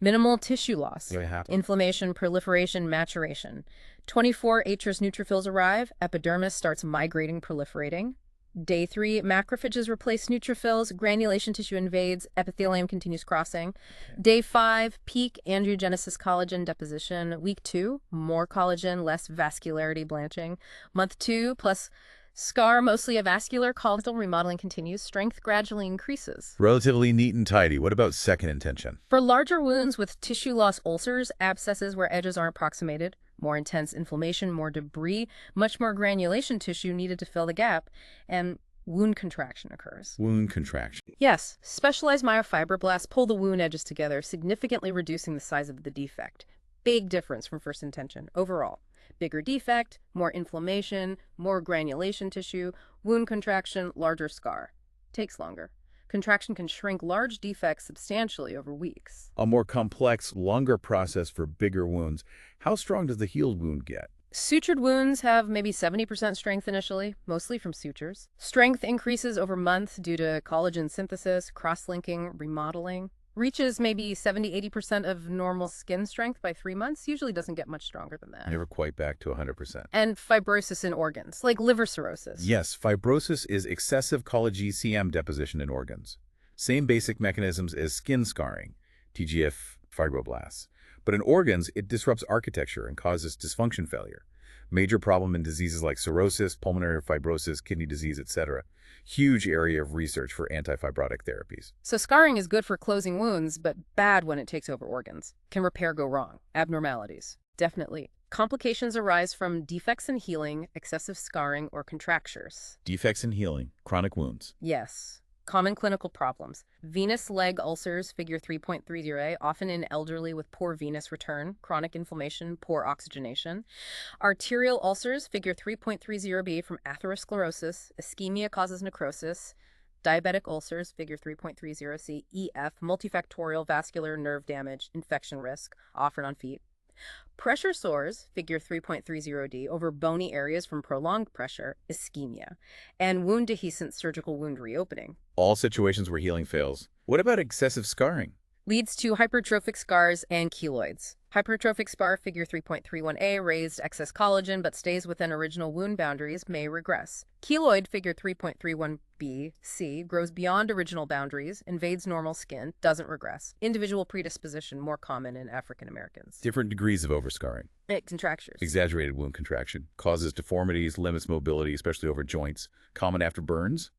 Minimal tissue loss, inflammation, proliferation, maturation. 24 atrous neutrophils arrive, epidermis starts migrating, proliferating. Day 3, macrophages replace neutrophils, granulation tissue invades, epithelium continues crossing. Day 5, peak angiogenesis collagen deposition. Week 2, more collagen, less vascularity blanching. Month 2, plus scar, mostly a vascular, collagen remodeling continues. Strength gradually increases. Relatively neat and tidy. What about second intention? For larger wounds with tissue loss, ulcers, abscesses where edges aren't approximated, more intense inflammation, more debris, much more granulation tissue needed to fill the gap, and wound contraction occurs. Wound contraction. Yes, specialized myofibroblasts pull the wound edges together, significantly reducing the size of the defect. Big difference from first intention overall. Bigger defect, more inflammation, more granulation tissue, wound contraction, larger scar. Takes longer. Contraction can shrink large defects substantially over weeks. A more complex, longer process for bigger wounds. How strong does the healed wound get? Sutured wounds have maybe 70% strength initially, mostly from sutures. Strength increases over months due to collagen synthesis, cross-linking, remodeling. Reaches maybe 70–80% of normal skin strength by 3 months, usually doesn't get much stronger than that. Never quite back to 100%. And fibrosis in organs, like liver cirrhosis. Yes, fibrosis is excessive collagen ECM deposition in organs. Same basic mechanisms as skin scarring, TGF fibroblasts. But in organs, it disrupts architecture and causes dysfunction failure. Major problem in diseases like cirrhosis, pulmonary fibrosis, kidney disease, etc. Huge area of research for antifibrotic therapies. So scarring is good for closing wounds, but bad when it takes over organs. Can repair go wrong? Abnormalities. Definitely. Complications arise from defects in healing, excessive scarring, or contractures. Defects in healing, chronic wounds. Yes. Common clinical problems. Venous leg ulcers, figure 3.30a, often in elderly with poor venous return, chronic inflammation, poor oxygenation. Arterial ulcers, figure 3.30b, from atherosclerosis, ischemia causes necrosis. Diabetic ulcers, figure 3.30c, EF, multifactorial vascular nerve damage, infection risk, often on feet. Pressure sores, figure 3.30d, over bony areas from prolonged pressure, ischemia, and wound dehiscence, surgical wound reopening. All situations where healing fails. What about excessive scarring? leads to hypertrophic scars and keloids. Hypertrophic scar, figure 3.31a, raised excess collagen but stays within original wound boundaries, may regress. Keloid, figure 3.31b, c, grows beyond original boundaries, invades normal skin, doesn't regress. Individual predisposition, more common in African Americans. Different degrees of overscarring. Contractures. Exaggerated wound contraction. Causes deformities, limits mobility, especially over joints. Common after burns.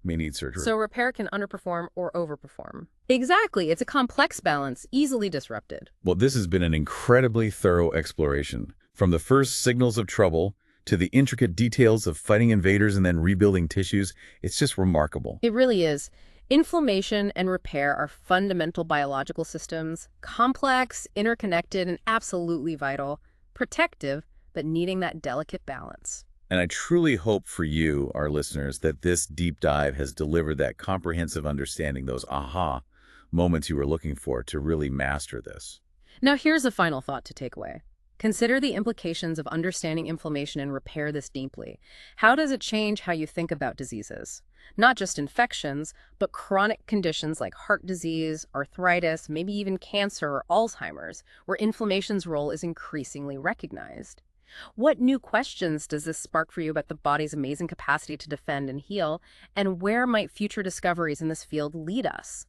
May need surgery. So repair can underperform or overperform. Exactly. It's a complex balance, easily disrupted. Well, this has been an incredibly thorough exploration. From the first signals of trouble to the intricate details of fighting invaders and then rebuilding tissues, it's just remarkable. It really is. Inflammation and repair are fundamental biological systems, complex, interconnected, and absolutely vital, protective, but needing that delicate balance. And I truly hope for you, our listeners, that this deep dive has delivered that comprehensive understanding, those aha moments you were looking for to really master this. Now here's a final thought to take away. Consider the implications of understanding inflammation and repair this deeply. How does it change how you think about diseases? Not just infections, but chronic conditions like heart disease, arthritis, maybe even cancer or Alzheimer's, where inflammation's role is increasingly recognized. What new questions does this spark for you about the body's amazing capacity to defend and heal, and where might future discoveries in this field lead us?